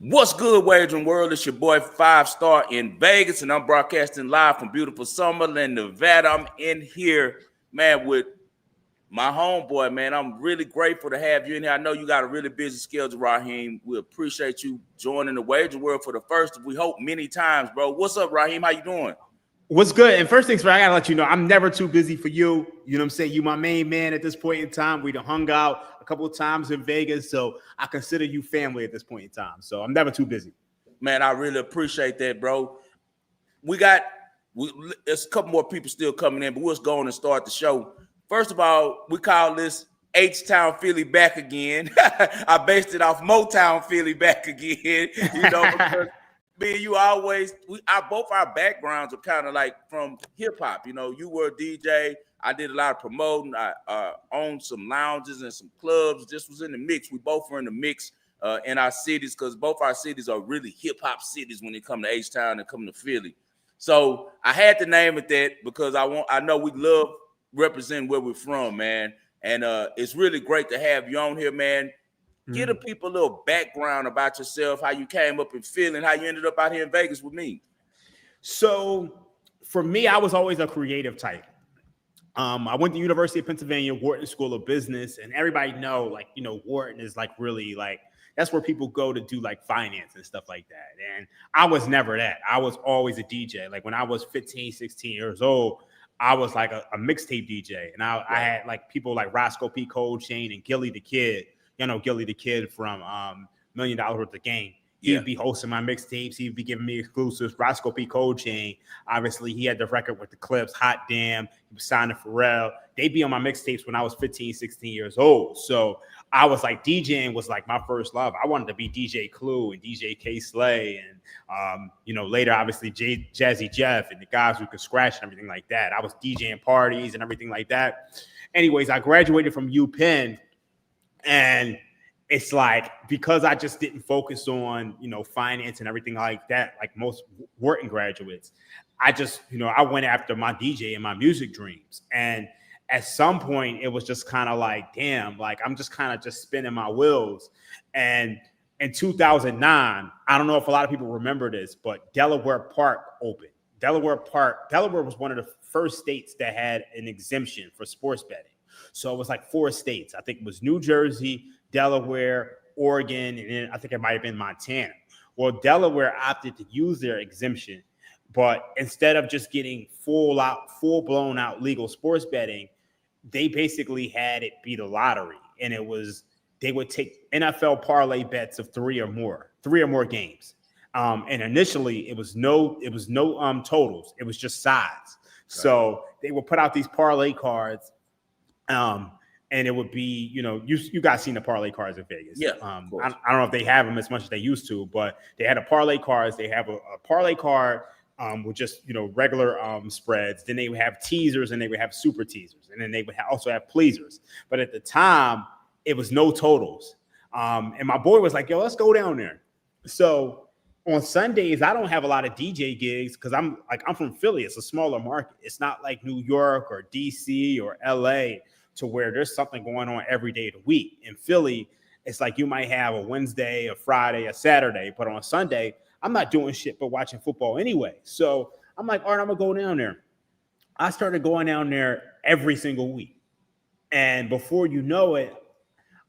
What's good, wagering world? It's your boy 5 Star in Vegas, and I'm broadcasting live from beautiful Summerlin, Nevada. I'm in here, man, with my homeboy, man. I'm really grateful to have you in here. I know you got a really busy schedule, Raheem. We appreciate you joining the wagering world for the first, we hope, many times, bro. What's up, Raheem? How you doing? What's good? And first things first, I gotta let you know I'm never too busy for you. You know what I'm saying? You my main man at this point in time. We done hung out a couple of times in Vegas, so I consider you family at this point in time. So I'm never too busy. Man, I really appreciate that, bro. There's a couple more people still coming in, but we'll go on and start the show. First of all, we call this HtownPhilly back again. I based it off HtownPhilly back again, because me and you both our backgrounds are kind of like from hip hop. You were a DJ. I did a lot of promoting. I owned some lounges and some clubs. This was in the mix. We both were in the mix in our cities because both our cities are really hip hop cities when it comes to H-Town and come to Philly. So I had to name it that because I know we love representing where we're from, man. And it's really great to have you on here, man. Give the people a little background about yourself, how you came up in Philly, and how you ended up out here in Vegas with me. So for me, I was always a creative type. I went to University of Pennsylvania, Wharton School of Business, and everybody know, Wharton is really that's where people go to do finance and stuff like that. And I was never that. I was always a DJ. Like when I was 15, 16 years old, I was like a mixtape DJ. And I had people like Roscoe P. Cold Chain and Gilly the Kid. Gilly the Kid from $1 Million Worth of Game. He'd be hosting my mixtapes. He'd be giving me exclusives. Roscoe P. Cold Chain. Obviously, he had the record with the Clips, Hot Damn. He was signed to Pharrell. They'd be on my mixtapes when I was 15, 16 years old. So I was DJing was my first love. I wanted to be DJ Clue and DJ K Slay and, later, obviously, Jazzy Jeff and the guys who could scratch and everything like that. I was DJing parties and everything like that. Anyways, I graduated from UPenn. And it's because I just didn't focus on, finance and everything like that, like most Wharton graduates, I just, I went after my DJ and my music dreams. And at some point it was just kind of damn, I'm just kind of just spinning my wheels. And in 2009, I don't know if a lot of people remember this, but Delaware Park opened. Delaware was one of the first states that had an exemption for sports betting. So it was 4 states. I think it was New Jersey, Delaware, Oregon, and then I think it might have been Montana. Well, Delaware opted to use their exemption, but instead of just getting full blown out legal sports betting, they basically had it be the lottery. And they would take NFL parlay bets of 3 or more games. And initially it was no totals. It was just sides. Right. So they would put out these parlay cards. And it would be, you guys seen the parlay cards in Vegas. Yeah. I don't know if they have them as much as they used to, but they had a parlay cards. They have a parlay card with just, regular spreads. Then they would have teasers and they would have super teasers. And then they would also have pleasers. But at the time, it was no totals. And my boy was like, yo, let's go down there. So on Sundays, I don't have a lot of DJ gigs because I'm from Philly. It's a smaller market. It's not like New York or DC or LA to where there's something going on every day of the week. In Philly, it's you might have a Wednesday, a Friday, a Saturday, but on Sunday, I'm not doing shit but watching football anyway. So I'm all right, I'm gonna go down there. I started going down there every single week. And before you know it,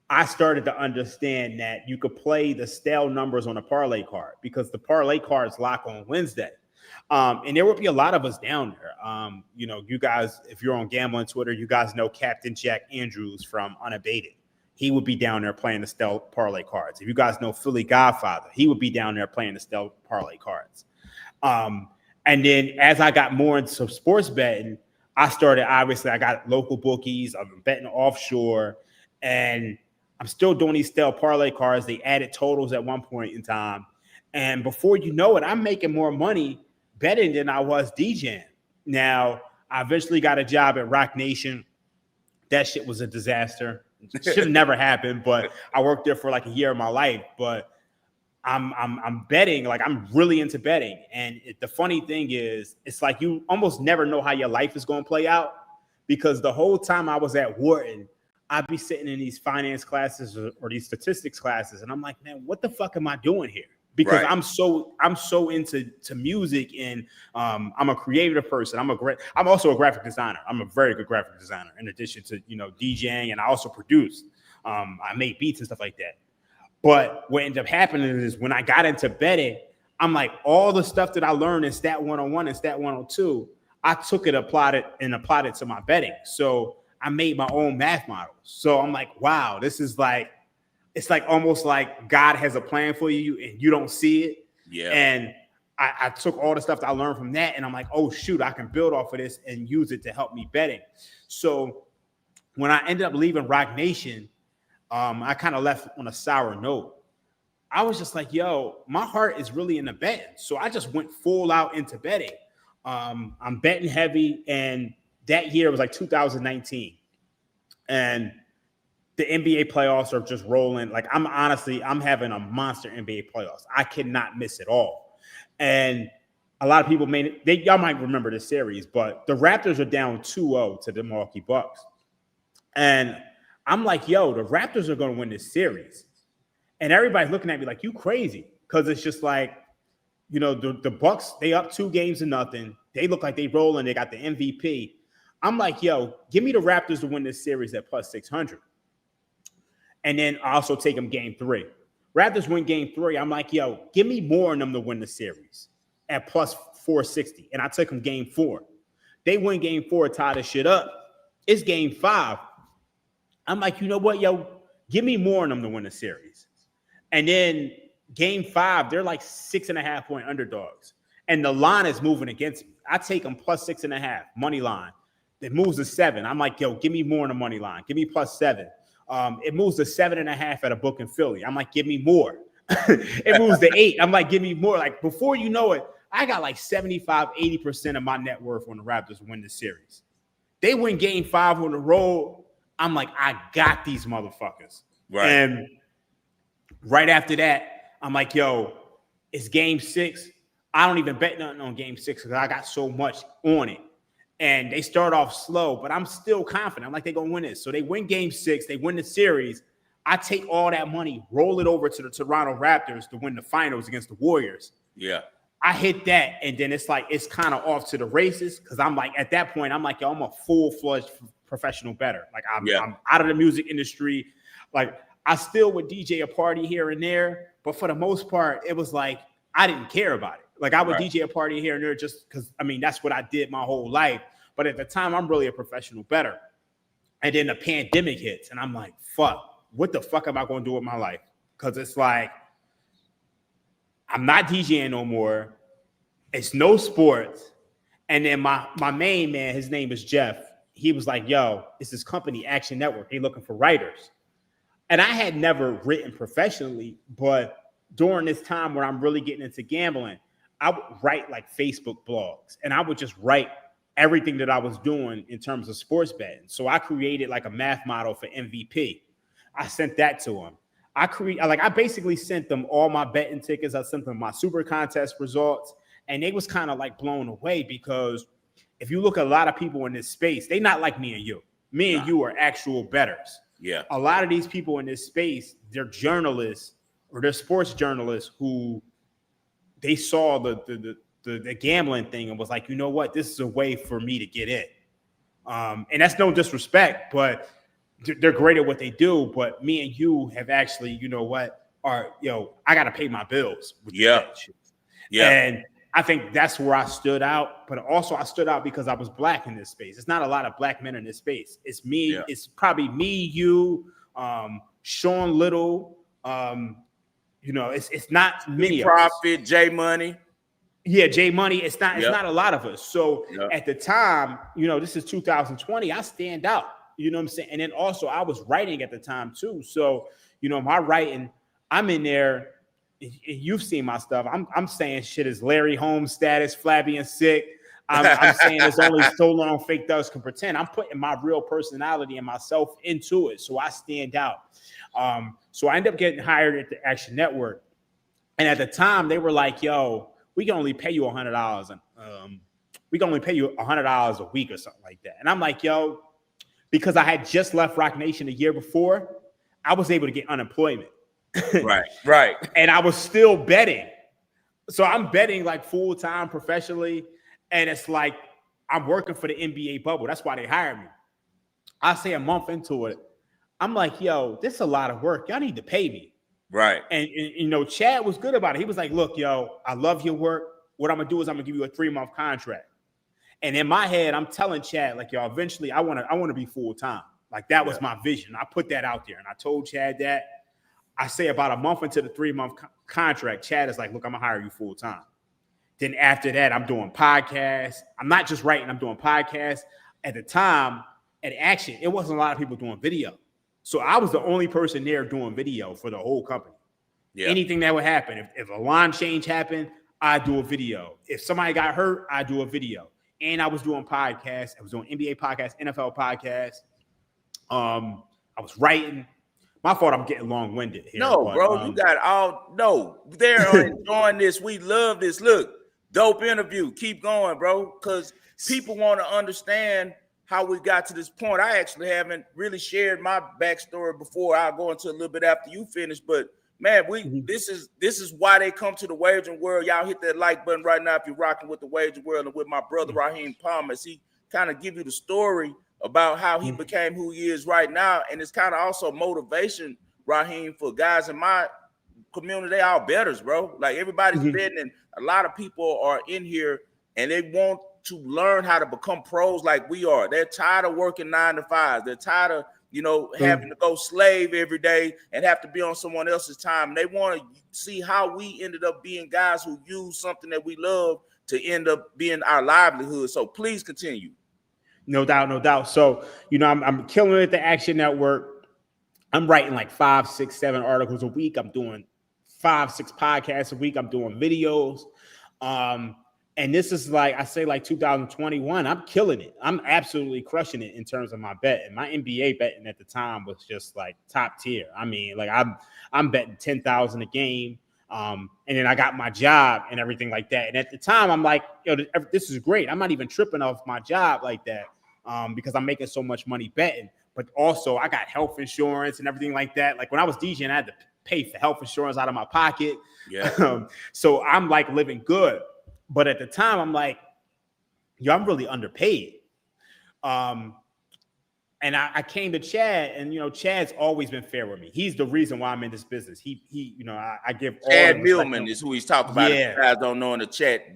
I started to understand that you could play the stale numbers on a parlay card because the parlay cards lock on Wednesday. And there would be a lot of us down there. You guys, if you're on Gambling Twitter, you guys know Captain Jack Andrews from Unabated. He would be down there playing the stale parlay cards. If you guys know Philly Godfather, he would be down there playing the stale parlay cards. And then as I got more into sports betting, I got local bookies. I'm betting offshore, and I'm still doing these stale parlay cards. They added totals at one point in time. And before you know it, I'm making more money betting than I was DJing. Now, I eventually got a job at Rock Nation. That shit was a disaster. Should have never happened, but I worked there for a year of my life. But I'm betting, I'm really into betting. And the funny thing is, it's you almost never know how your life is going to play out because the whole time I was at Wharton, I'd be sitting in these finance classes or these statistics classes, and I'm like, man, what the fuck am I doing here? because Right. I'm so into music, and I'm a creative person. I'm also a graphic designer. I'm a very good graphic designer in addition to DJing, and I also produce. I make beats and stuff like that. But what ended up happening is when I got into betting, I'm like, all the stuff that I learned in Stat 101 and Stat 102, I took it, applied it to my betting. So I made my own math models. So I'm like, wow, this is like, it's like almost like God has a plan for you and you don't see it. Yeah. And I took all the stuff that I learned from that, and I'm like, oh shoot, I can build off of this and use it to help me betting. So when I ended up leaving Rock Nation, I kind of left on a sour note. I was just like, yo, my heart is really into betting. So I just went full out into betting. I'm betting heavy. And that year was like 2019. And the NBA playoffs are just rolling. Like, I'm having a monster NBA playoffs. I cannot miss it all. And a lot of people y'all might remember this series, but the Raptors are down 2-0 to the Milwaukee Bucks. And I'm like, yo, the Raptors are going to win this series. And everybody's looking at me like, you crazy. Because it's just like, the Bucks, they up 2-0. They look like they rolling. They got the MVP. I'm like, yo, give me the Raptors to win this series at plus 600. And then I also take them game 3. Raptors win game 3. I'm like, yo, give me more on them to win the series at plus 460. And I took them game 4. They win game 4, tie the shit up. It's game 5. I'm like, you know what, yo, give me more on them to win the series. And then game 5, they're like 6.5 point underdogs. And the line is moving against me. I take them plus 6.5 money line. It moves to 7. I'm like, yo, give me more on the money line. Give me plus 7. It moves to 7.5 at a book in Philly. I'm like, give me more. It moves to 8. I'm like, give me more. Like, before you know it, I got like 75-80% of my net worth on the Raptors win the series. They win game 5 on the road. I'm like, I got these motherfuckers. Right. And right after that, I'm like, yo, it's game 6. I don't even bet nothing on game 6 because I got so much on it. And they start off slow, but I'm still confident. I'm like, they're going to win this. So they win game 6. They win the series. I take all that money, roll it over to the Toronto Raptors to win the finals against the Warriors. Yeah. I hit that, and then it's like, it's kind of off to the races because I'm like, at that point, I'm like, yo, I'm a full-fledged professional bettor. Like, I'm out of the music industry. Like, I still would DJ a party here and there, but for the most part, it was like, I didn't care about it. Like, I would DJ a party here and there just because, I mean, that's what I did my whole life. But at the time, I'm really a professional bettor. And then the pandemic hits, and I'm like, fuck, what the fuck am I going to do with my life? Because it's like, I'm not DJing no more. It's no sports. And then my main man, his name is Jeff. He was like, yo, it's this company, Action Network. They looking for writers. And I had never written professionally, but during this time where I'm really getting into gambling, I would write like Facebook blogs, and I would just write everything that I was doing in terms of sports betting. So I created like a math model for MVP. I sent that to him. I basically sent them all my betting tickets. I sent them my super contest results, and they was kind of like blown away because if you look at a lot of people in this space, they not like me and you. Me and you are actual bettors. Yeah. A lot of these people in this space, they're journalists or they're sports journalists who they saw the gambling thing and was like, you know what, this is a way for me to get in. And that's no disrespect, but they're great at what they do. But me and you have actually, you know what, I got to pay my bills. With that shit. Yeah. And I think that's where I stood out. But also I stood out because I was black in this space. It's not a lot of black men in this space. It's me. Yeah. It's probably me, you, Sean Little. It's not many Profit, J Money. Yeah, J Money. It's not a lot of us. So at the time, this is 2020. I stand out. You know what I'm saying? And then also I was writing at the time too. So, my writing, I'm in there. You've seen my stuff. I'm saying shit is Larry Holmes status, flabby and sick. I'm saying it's only so long fake thugs can pretend. I'm putting my real personality and myself into it. So I stand out. So I ended up getting hired at the Action Network. And at the time they were like, yo, we can only pay you $100. And we can only pay you $100 a week or something like that. And I'm like, yo, because I had just left Rock Nation a year before, I was able to get unemployment. Right. And I was still betting. So I'm betting like full time professionally. And it's like I'm working for the NBA bubble. That's why they hired me. I say a month into it, I'm like, yo, this is a lot of work. Y'all need to pay me. Right. And you know, Chad was good about it. He was like, look, yo, I love your work. What I'm gonna do is I'm gonna give you a 3-month contract. And in my head, I'm telling Chad, like, yo, eventually I wanna be full time. Like that was my vision. I put that out there, and I told Chad that. I say about a month into the 3-month contract, Chad is like, look, I'm gonna hire you full time. Then after that, I'm doing podcasts. I'm not just writing, I'm doing podcasts. At the time, at Action, it wasn't a lot of people doing video. So I was the only person there doing video for the whole company. Yeah. Anything that would happen, if a line change happened, I do a video. If somebody got hurt, I do a video. And I was doing podcasts. I was doing NBA podcasts, NFL podcasts. I was writing. My fault, I'm getting long-winded here. No, but, bro, you got all. No, they're enjoying this. We love this. Look, dope interview. Keep going, bro, because people want to understand how we got to this point. I actually haven't really shared my backstory before. I'll go into a little bit after you finish, but man, this is why they come to the wagering world. Y'all hit that like button right now if you're rocking with the wagering world and with my brother Raheem Palmer. He kind of give you the story about how he became who he is right now, and it's kind of also motivation, Raheem, for guys in my community. They all bettors, bro. Like everybody's betting, and a lot of people are in here and they want to learn how to become pros like we are. They're tired of working 9 to 5. They're tired of having to go slave every day and have to be on someone else's time. And they want to see how we ended up being guys who use something that we love to end up being our livelihood. So please continue. No doubt, no doubt. So, I'm killing it at the Action Network. I'm writing like 5, 6, 7 articles a week. I'm doing 5, 6 podcasts a week. I'm doing videos. And this is like 2021. I'm killing it. I'm absolutely crushing it in terms of my betting. My NBA betting at the time was just like top tier. I mean, like I'm betting 10,000 a game. And then I got my job and everything like that. And at the time, I'm like, this is great. I'm not even tripping off my job like that because I'm making so much money betting. But also, I got health insurance and everything like that. Like when I was DJing, I had to pay for health insurance out of my pocket. Yeah. So I'm like living good. But at the time, I'm like, I'm really underpaid. And I came to Chad, and Chad's always been fair with me. He's the reason why I'm in this business. I give Chad Millman is who he's talking about. Yeah. If you guys don't know in the chat,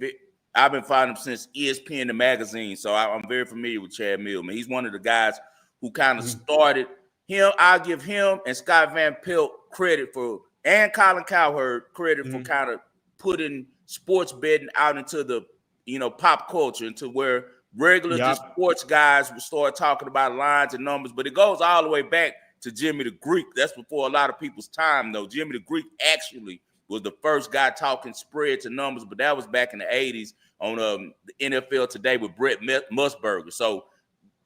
I've been following him since ESPN the magazine, so I'm very familiar with Chad Millman. He's one of the guys who kind of started him. I'll give him and Scott Van Pelt credit for, and Colin Cowherd credit for kind of putting sports betting out into the pop culture, into where regular just sports guys will start talking about lines and numbers. But it goes all the way back to Jimmy the Greek. That's before a lot of people's time, though. Jimmy the Greek actually was the first guy talking spreads and numbers, but that was back in the 80s on the NFL Today with Brett Musburger. So,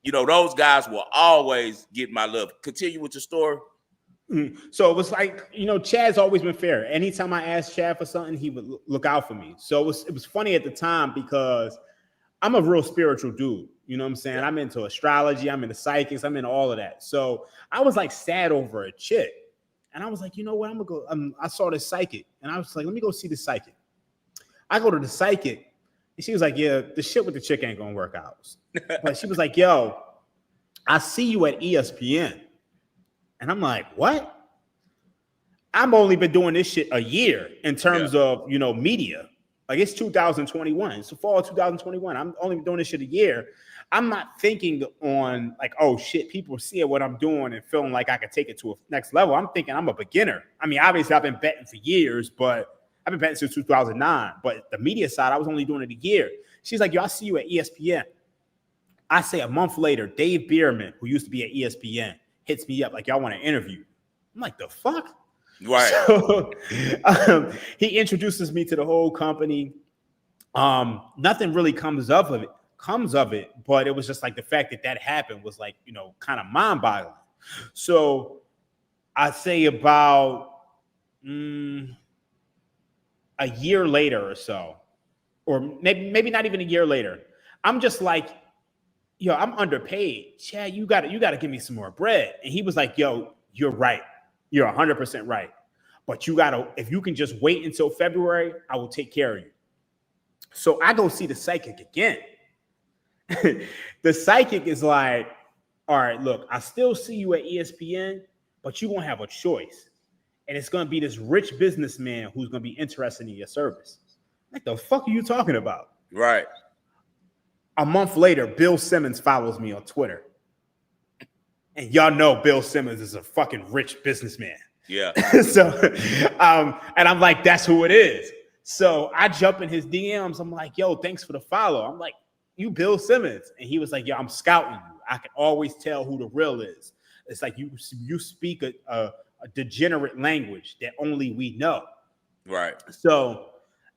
those guys will always get my love. Continue with your story. So it was like, Chad's always been fair. Anytime I asked Chad for something, he would look out for me. So it was funny at the time because I'm a real spiritual dude. You know what I'm saying? I'm into astrology. I'm into psychics. I'm into all of that. So I was like sad over a chick. And I was like, you know what? I'm going to go. I saw this psychic. And I was like, let me go see the psychic. I go to the psychic. And she was like, yeah, the shit with the chick ain't going to work out. But she was like, yo, I see you at ESPN. And I'm like, what? I've only been doing this shit a year in terms of, media. Like it's 2021. It's the fall of 2021. I'm only been doing this shit a year. I'm not thinking on like, oh shit, people see what I'm doing and feeling like I could take it to a next level. I'm thinking I'm a beginner. I mean, obviously I've been betting for years, but I've been betting since 2009. But the media side, I was only doing it a year. She's like, yo, I see you at ESPN. I say a month later, Dave Bierman, who used to be at ESPN, hits me up like, y'all want to interview. I'm like, the fuck? Right. So he introduces me to the whole company. Nothing really comes of it, but it was just like the fact that happened was like, kind of mind-boggling. So I say about a year later or so, or maybe not even a year later, I'm just like, yo, I'm underpaid. Chad, you gotta give me some more bread. And he was like, yo, you're right. You're 100% right. but if you can just wait until February, I will take care of you. So I go see the psychic again. The psychic is like, all right, look, I still see you at ESPN, but you're going to have a choice. And it's going to be this rich businessman who's going to be interested in your service. Like, the fuck are you talking about? Right. A month later, Bill Simmons follows me on Twitter. And y'all know Bill Simmons is a fucking rich businessman. Yeah. So, and I'm like, that's who it is. So I jump in his DMs. I'm like, yo, thanks for the follow. I'm like, you Bill Simmons. And he was like, yo, I'm scouting you. I can always tell who the real is. It's like you speak a degenerate language that only we know. Right. So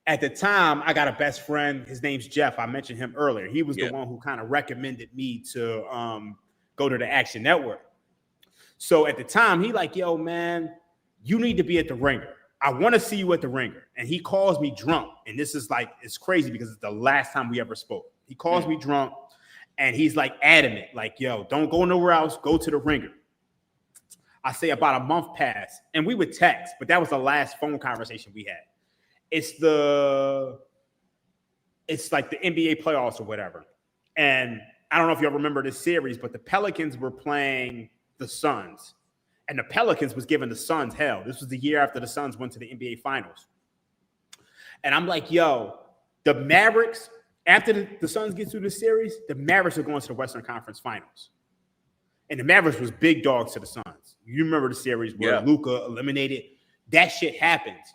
at the time, I got a best friend. His name's Jeff. I mentioned him earlier. He was the one who kind of recommended me to go to the Action Network. So at the time, he like, yo, man, you need to be at the Ringer. I want to see you at the Ringer. And he calls me drunk. And this is like, it's crazy because it's the last time we ever spoke. He calls me drunk and he's like adamant, like, yo, don't go nowhere else. Go to the Ringer. I say about a month passed and we would text, but that was the last phone conversation we had. It's like the NBA playoffs or whatever. And I don't know if y'all remember this series, but the Pelicans were playing the Suns. And the Pelicans was giving the Suns hell. This was the year after the Suns went to the NBA Finals. And I'm like, yo, the Mavericks, after the Suns get through the series, the Mavericks are going to the Western Conference Finals. And the Mavericks was big dogs to the Suns. You remember the series where Luka eliminated. That shit happens.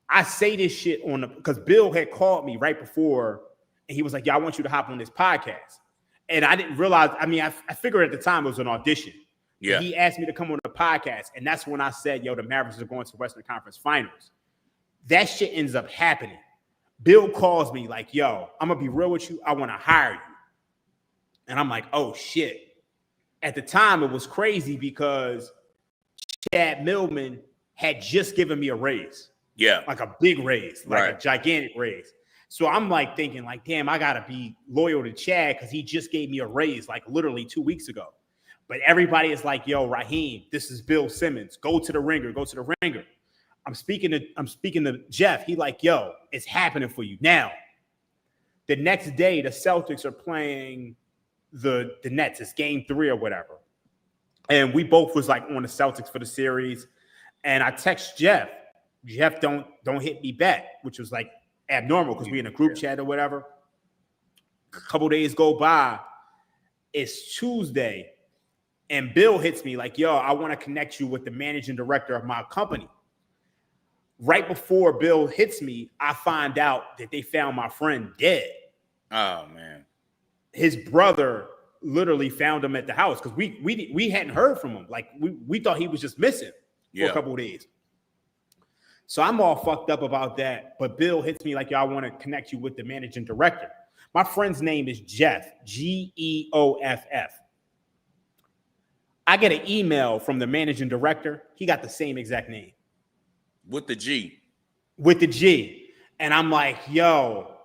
I say this shit because Bill had called me right before, and he was like, "Yeah, I want you to hop on this podcast." And I didn't realize. I mean, I figured at the time it was an audition. Yeah. He asked me to come on the podcast, and that's when I said, "Yo, the Mavericks are going to the Western Conference Finals." That shit ends up happening. Bill calls me like, "Yo, I'm gonna be real with you. I want to hire you," and I'm like, "Oh shit." At the time, it was crazy because Chad Millman had just given me a raise. Yeah. Like a big raise, like a gigantic raise. So I'm like thinking like, damn, I got to be loyal to Chad because he just gave me a raise like literally 2 weeks ago. But everybody is like, yo, Raheem, this is Bill Simmons. Go to the Ringer. Go to the Ringer. I'm speaking to Jeff. He like, yo, it's happening for you. Now, the next day, the Celtics are playing the Nets. It's game 3 or whatever. And we both was like on the Celtics for the series. And I text Jeff, don't hit me back, which was like abnormal because we in a group chat or whatever. A couple days go by. It's Tuesday. And Bill hits me like, yo, I want to connect you with the managing director of my company. Right before Bill hits me, I find out that they found my friend dead. Oh, man. His brother literally found him at the house because we hadn't heard from him. Like we thought he was just missing for a couple of days. So I'm all fucked up about that. But Bill hits me like, yo, I want to connect you with the managing director. My friend's name is Jeff, Geoff. I get an email from the managing director. He got the same exact name. With the G. With the G. And I'm like, yo,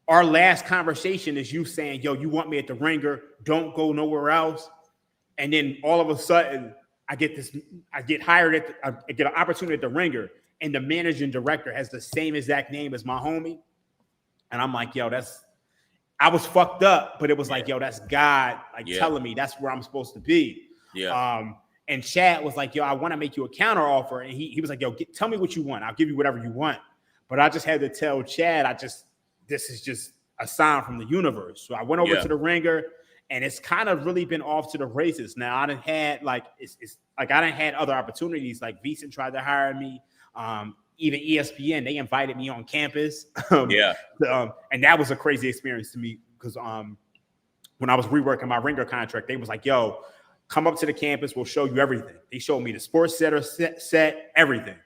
our last conversation is you saying, yo, you want me at the Ringer, don't go nowhere else. And then all of a sudden, I get hired I get an opportunity at the Ringer, and the managing director has the same exact name as my homie. And I'm like, yo, I was fucked up, but it was like, yo, that's God telling me that's where I'm supposed to be. Yeah. And Chad was like, yo, I want to make you a counter offer. And he was like, yo, tell me what you want. I'll give you whatever you want. But I just had to tell Chad, this is just a sign from the universe. So I went over to the Ringer, and it's kind of really been off to the races. Now I done had I done had other opportunities. Like VEASAN tried to hire me. Even ESPN, they invited me on campus. And that was a crazy experience to me because when I was reworking my Ringer contract, they was like, yo, come up to the campus. We'll show you everything. They showed me the sports center set, everything.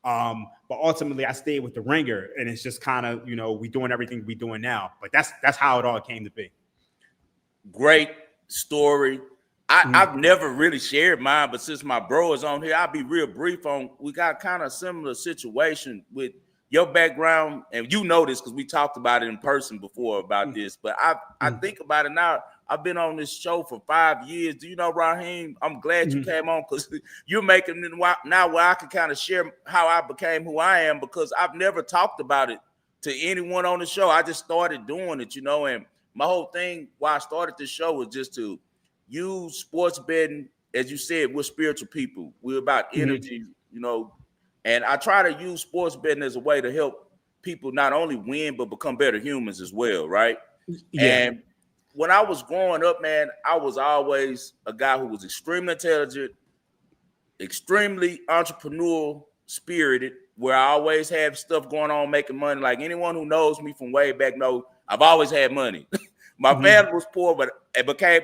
But ultimately I stayed with the Ringer, and it's just kind of, we doing everything we doing now. But that's how it all came to be. Great story. I've never really shared mine, but since my bro is on here, I'll be real brief on. We got kind of similar situation with your background, and you know this because we talked about it in person before about this. But I think about it now. I've been on this show for 5 years. Do you know, Raheem? I'm glad you came on because you're making it now where I can kind of share how I became who I am, because I've never talked about it to anyone on the show. I just started doing it, and my whole thing why I started this show was just to use sports betting. As you said, we're spiritual people. We're about energy, and I try to use sports betting as a way to help people not only win, but become better humans as well, right? Yeah. And when I was growing up, man, I was always a guy who was extremely intelligent, extremely entrepreneurial spirited, where I always have stuff going on, making money. Like anyone who knows me from way back knows I've always had money. My family was poor, but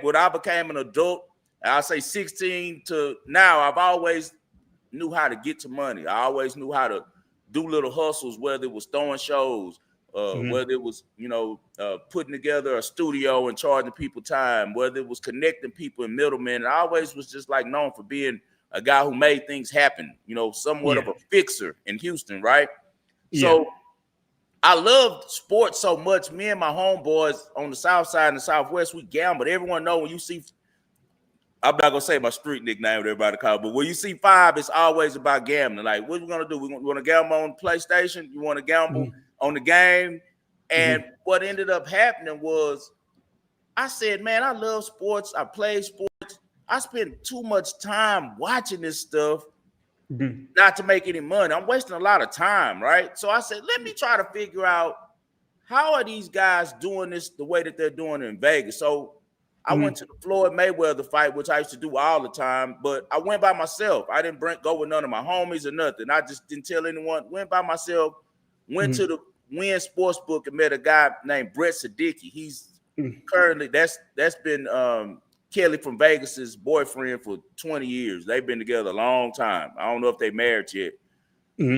when I became an adult, I'll say 16 to now, I've always knew how to get to money. I always knew how to do little hustles, whether it was throwing shows, whether it was, putting together a studio and charging people time, whether it was connecting people and middlemen. And I always was just like known for being a guy who made things happen, somewhat of a fixer in Houston, right? So I loved sports so much. Me and my homeboys on the south side and the southwest, we gambled. Everyone know when you see, I'm not gonna say my street nickname that everybody call, but when you see five, it's always about gambling. Like, what we gonna do? We want to gamble on PlayStation? You want to gamble on the game? And what ended up happening was, I said, man, I love sports. I play sports. I spend too much time watching this stuff, not to make any money. I'm wasting a lot of time, right? So I said, let me try to figure out how are these guys doing this the way that they're doing it in Vegas. So I went to the Floyd Mayweather fight, which I used to do all the time, but I went by myself. I didn't go with none of my homies or nothing. I just didn't tell anyone. Went by myself, went to the Wynn Sportsbook and met a guy named Brett Siddiqui. He's currently, that's been Kelly from Vegas's boyfriend for 20 years. They've been together a long time. I don't know if they married yet.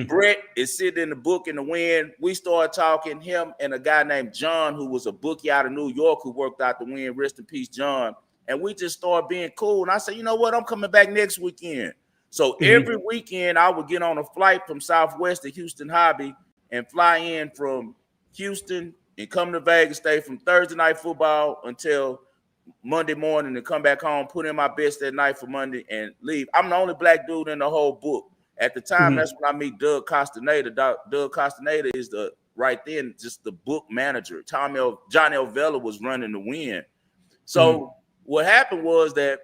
Brett is sitting in the book in the Wynn. We started talking, him and a guy named John, who was a bookie out of New York, who worked out the Wynn. Rest in peace, John. And we just started being cool. And I said, you know what? I'm coming back next weekend. So every weekend I would get on a flight from Southwest to Houston Hobby and fly in from Houston and come to Vegas, stay from Thursday night football until Monday morning and come back home, put in my best that night for Monday and leave. I'm the only black dude in the whole book. At the time, that's when I meet Doug Castaneda. Doug Castaneda is right then just the book manager. Johnny Ovella was running the Wynn. So what happened was that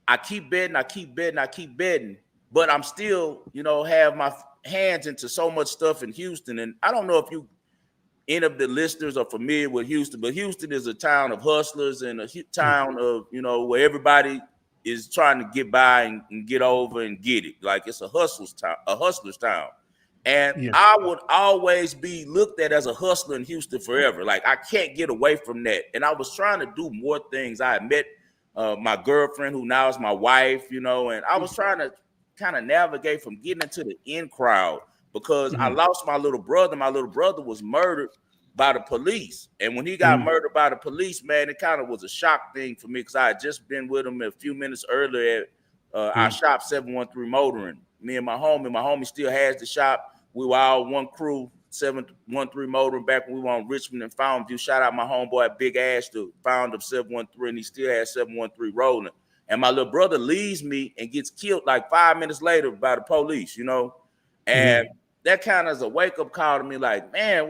I keep betting, but I'm still, have my hands into so much stuff in Houston. And I don't know if any of the listeners are familiar with Houston, but Houston is a town of hustlers and a town of, where everybody is trying to get by and get over and get it. Like it's a hustler's town. And I would always be looked at as a hustler in Houston forever. Like I can't get away from that. And I was trying to do more things. I had met my girlfriend, who now is my wife, and I was trying to kind of navigate from getting into the in crowd because I lost my little brother. My little brother was murdered by the police. And when he got murdered by the police, man, it kind of was a shock thing for me because I had just been with him a few minutes earlier at our shop, 713 Motoring. Me and my homie still has the shop. We were all one crew, 713 Motoring, back when we were on Richmond and Fountain View. Shout out my homeboy, Big Ash, the founder of 713, and he still has 713 rolling. And my little brother leaves me and gets killed like 5 minutes later by the police, And that kind of is a wake-up call to me, like, man,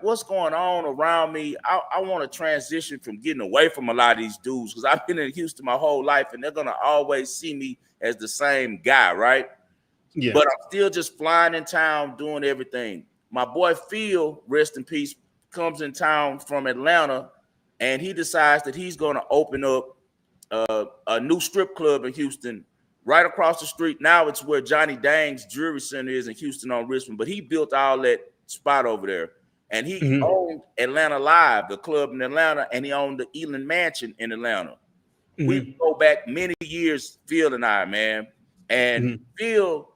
what's going on around me? I want to transition from getting away from a lot of these dudes because I've been in Houston my whole life and they're going to always see me as the same guy, right? Yeah. But I'm still just flying in town, doing everything. My boy Phil, rest in peace, comes in town from Atlanta and he decides that he's going to open up a new strip club in Houston right across the street. Now it's where Johnny Dang's Jewelry Center is in Houston on Richmond, but he built all that spot over there. And he owned Atlanta Live, the club in Atlanta, and he owned the Elan Mansion in Atlanta. We go back many years, Phil and I, man. And Phil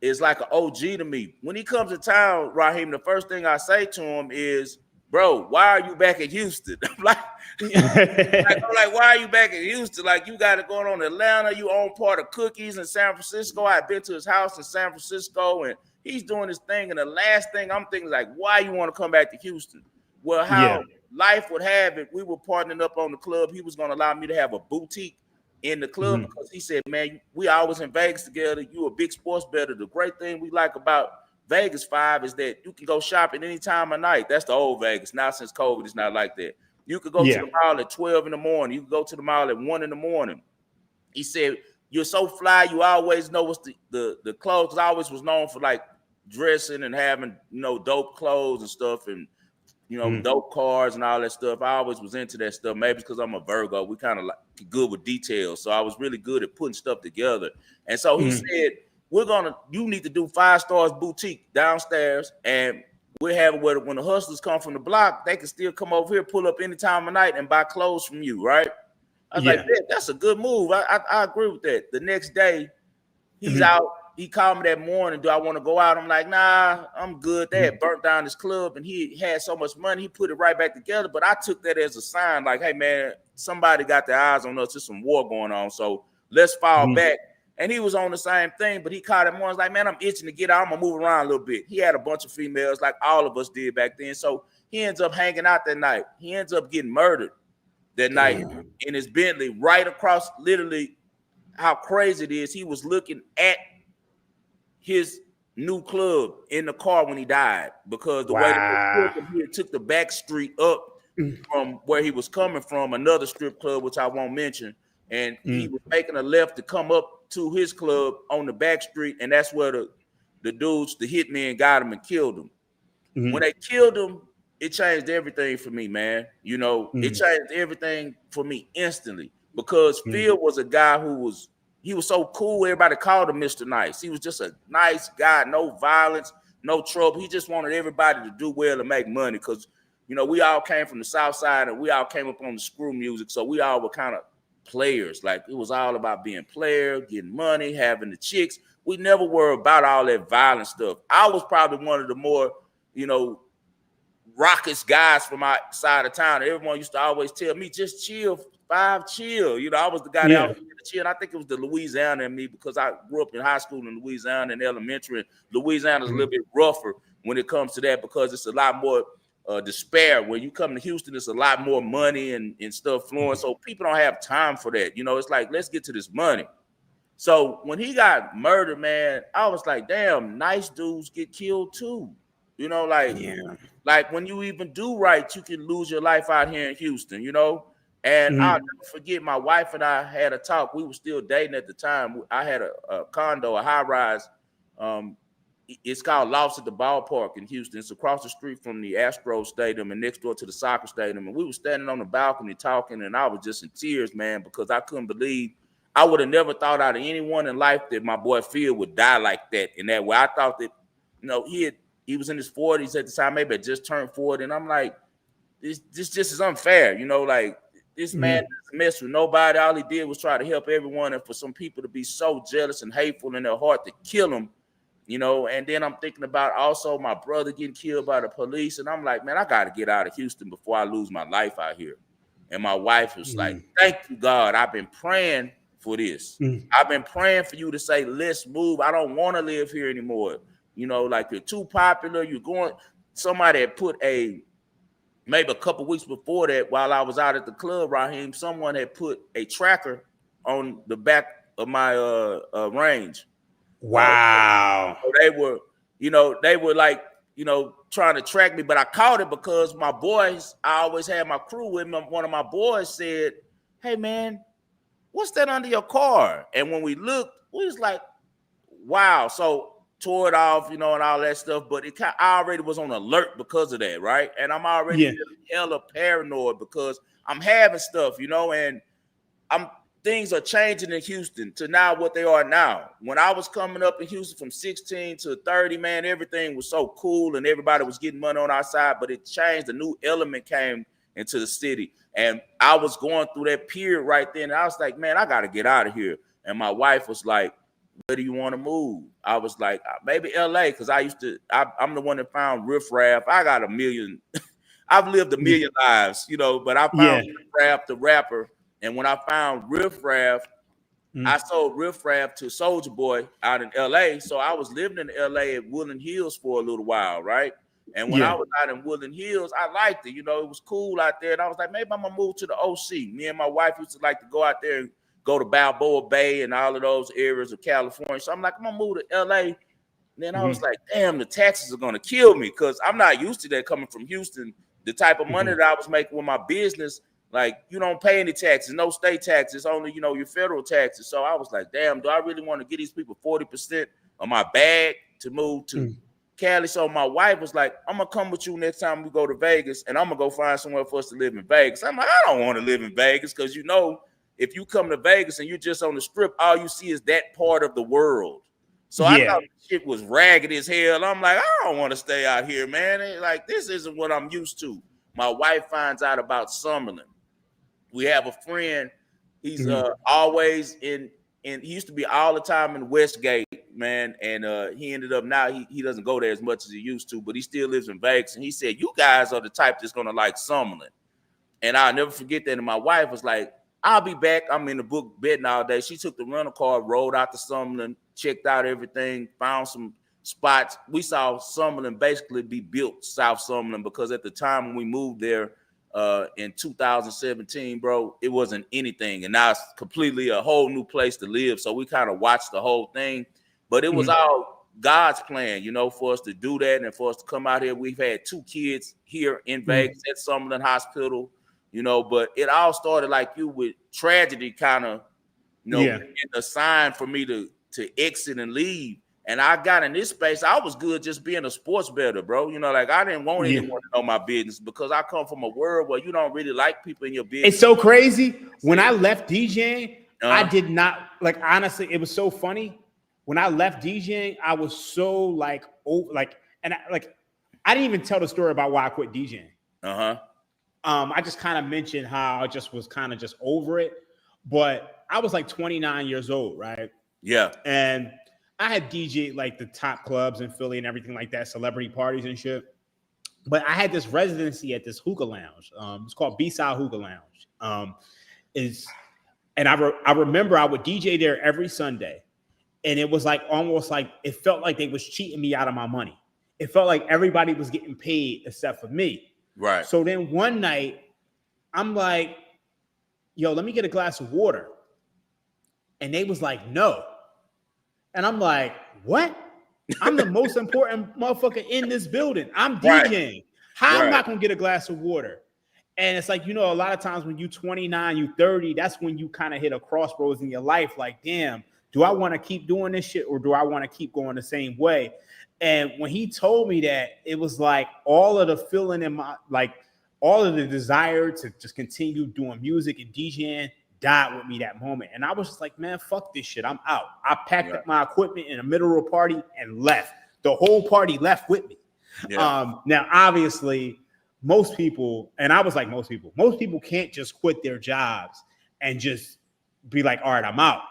is like an OG to me. When he comes to town, Raheem, the first thing I say to him is, bro, why are you back in Houston? I'm like, why are you back in Houston? Like, you got it going on in Atlanta. You own part of Cookies in San Francisco. I've been to his house in San Francisco, and he's doing his thing. And the last thing I'm thinking is like, why you want to come back to Houston? Well, how life would have it, we were partnering up on the club. He was going to allow me to have a boutique in the club because he said, man, we always in Vegas together. You a big sports bettor. The great thing we like about Vegas 5 is that you can go shopping any time of night. That's the old Vegas. Now since COVID, it's not like that. You could go to the mall at 12 in the morning. You could go to the mall at 1 in the morning. He said, you're so fly, you always know what's the clothes. Because I always was known for like dressing and having, dope clothes and stuff and, dope cars and all that stuff. I always was into that stuff. Maybe it's because I'm a Virgo. We kind of like good with details. So I was really good at putting stuff together. And so he said, you need to do 5 Stars Boutique downstairs. And we're having when the hustlers come from the block, they can still come over here, pull up any time of night and buy clothes from you, right? I was like, yeah, that's a good move. I agree with that. The next day, he's out. He called me that morning. Do I want to go out? I'm like, nah, I'm good. They had burnt down his club and he had so much money. He put it right back together. But I took that as a sign like, hey, man, somebody got their eyes on us. There's some war going on. So let's fall back. And he was on the same thing, but he caught him once like, man, I'm itching to get out. I'm going to move around a little bit. He had a bunch of females like all of us did back then. So he ends up hanging out that night. He ends up getting murdered that night in his Bentley right across, literally how crazy it is. He was looking at his new club in the car when he died because the way he took the back street up from where he was coming from, another strip club, which I won't mention. And he was making a left to come up to his club on the back street, and that's where the dudes, the hitmen, got him and killed him. When they killed him, it changed everything for me, man. It changed everything for me instantly because Phil was a guy who was so cool. Everybody called him Mr. Nice. He was just a nice guy, no violence, no trouble. He just wanted everybody to do well and make money because, we all came from the South Side and we all came up on the screw music, so we all were kind of players. Like it was all about being player, getting money, having the chicks. We never were about all that violent stuff. I was probably one of the more, raucous guys from outside of town. Everyone used to always tell me, just chill, 5, chill. I was the guy that always chill. And I think it was the Louisiana in me because I grew up in high school in Louisiana and elementary. And Louisiana's a little bit rougher when it comes to that because it's a lot more despair. When you come to Houston, it's a lot more money and stuff flowing. So people don't have time for that. It's like, let's get to this money. So when he got murdered, man, I was like, damn, nice dudes get killed too. Like when you even do right, you can lose your life out here in Houston, And I'll never forget, my wife and I had a talk. We were still dating at the time. I had a condo, a high rise. It's called Lofts at the Ballpark in Houston. It's across the street from the Astros Stadium and next door to the soccer stadium. And we were standing on the balcony talking, and I was just in tears, man, because I couldn't believe. I would have never thought out of anyone in life that my boy Phil would die like that in that way. I thought that, he was in his 40s at the time, maybe had just turned 40. And I'm like, this just is unfair, like this man doesn't mess with nobody. All he did was try to help everyone. And for some people to be so jealous and hateful in their heart to kill him, and then I'm thinking about also my brother getting killed by the police. And I'm like, man, I got to get out of Houston before I lose my life out here. And my wife was like, thank you, God. I've been praying for this. I've been praying for you to say, let's move. I don't want to live here anymore. Like you're too popular. You're going. Somebody had put maybe a couple weeks before that, while I was out at the club, Raheem, someone had put a tracker on the back of my range. Wow. So they were like, trying to track me, but I caught it because my boys, I always had my crew with me. One of my boys said, hey man, what's that under your car? And when we looked, we was like, wow. So tore it off, and all that stuff, but I already was on alert because of that, right? And I'm already hella paranoid because I'm having stuff, and things are changing in Houston to now what they are now. When I was coming up in Houston from 16 to 30, man, everything was so cool and everybody was getting money on our side, but it changed. A new element came into the city, and I was going through that period right then, and I was like, man, I got to get out of here. And my wife was like, where do you want to move? I was like, maybe LA, because I'm the one that found Riff Raff. I got a million. I've lived a million lives, but I found Riff Raff, the rapper. And when I found Riff Raff, I sold Riff Raff to Soulja Boy out in LA. So I was living in LA at Woodland Hills for a little while, right? And when I was out in Woodland Hills, I liked it. You know, it was cool out there. And I was like, maybe I'm going to move to the OC. Me and my wife used to like to go out there and go to Balboa Bay and all of those areas of California. So I'm like, I'm going to move to LA. And then I was like, damn, the taxes are going to kill me because I'm not used to that coming from Houston. The type of money that I was making with my business, like, you don't pay any taxes, no state taxes, only, you know, your federal taxes. So I was like, damn, do I really want to give these people 40% of my bag to move to Cali? So my wife was like, I'm gonna come with you next time we go to Vegas, and I'm gonna go find somewhere for us to live in Vegas. I'm like, I don't want to live in Vegas because, you know, if you come to Vegas and you're just on the strip, all you see is that part of the world. So I thought shit was ragged as hell. I'm like, I don't want to stay out here, man. Like, this isn't what I'm used to. My wife finds out about Summerlin. We have a friend. He's always in he used to be all the time in Westgate, man. And he ended up now he doesn't go there as much as he used to, but he still lives in Vegas. And he said, you guys are the type that's gonna like Summerlin. And I'll never forget that. And my wife was like, I'll be back. I'm in the book betting all day. She took the rental car, rolled out to Summerlin, checked out everything, found some spots. We saw Summerlin basically be built, South Summerlin, because at the time when we moved there in 2017, bro, it wasn't anything. And now it's completely a whole new place to live. So we kind of watched the whole thing. But it was all God's plan, you know, for us to do that and for us to come out here. We've had 2 kids here in Vegas at Summerlin Hospital. You know, but it all started like you with tragedy kind of, you know, being a sign for me to exit and leave. And I got in this space. I was good just being a sports bettor, bro. You know, like I didn't want anyone to know my business because I come from a world where you don't really like people in your business. It's so crazy. When I left DJing, I did not, like, honestly, it was so funny. When I left DJing, I was so like, I didn't even tell the story about why I quit DJing. I just kind of mentioned how I just was kind of just over it. But I was like 29 years old, right? Yeah. And I had DJed like the top clubs in Philly and everything like that, celebrity parties and shit. But I had this residency at this hookah lounge. It's called B-Side Hookah Lounge. I remember I would DJ there every Sunday. And it was like almost like it felt like they was cheating me out of my money. It felt like everybody was getting paid except for me. Right. So then one night, I'm like, yo, let me get a glass of water. And they was like, no. And I'm like, what? I'm the most important motherfucker in this building. I'm DJing. How am I not going to get a glass of water? And it's like, you know, a lot of times when you 29, you 30, that's when you kind of hit a crossroads in your life. Like, damn, do I want to keep doing this shit or do I want to keep going the same way? And when he told me that, it was like all of the feeling in my, like all of the desire to just continue doing music and DJing died with me that moment. And I was just like, man, fuck this shit. I'm out. I packed up my equipment in the middle of a party and left. The whole party left with me. Now, obviously, most people, and I was like most people can't just quit their jobs and just be like, all right, I'm out.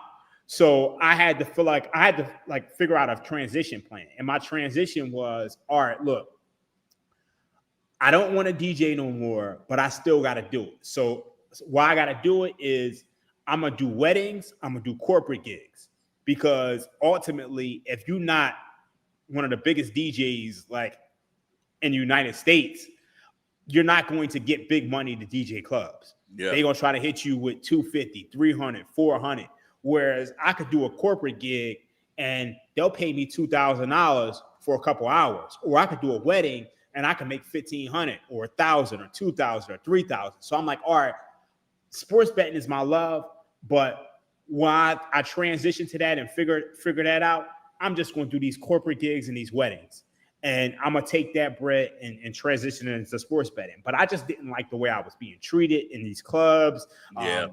So I had to feel like I had to like figure out a transition plan. And my transition was, all right, look, I don't want to DJ no more, but I still got to do it. So why I got to do it is I'm going to do weddings. I'm going to do corporate gigs because ultimately, if you're not one of the biggest DJs like in the United States, you're not going to get big money to DJ clubs. They're going to try to hit you with 250, 300, 400. Whereas I could do a corporate gig and they'll pay me $2,000 for a couple hours, or I could do a wedding and I can make $1,500 or $1,000 or $2,000 or $3,000. So I'm like, all right, sports betting is my love, but when I transition to that and figure that out, I'm just going to do these corporate gigs and these weddings. And I'm going to take that bread and transition it into sports betting. But I just didn't like the way I was being treated in these clubs.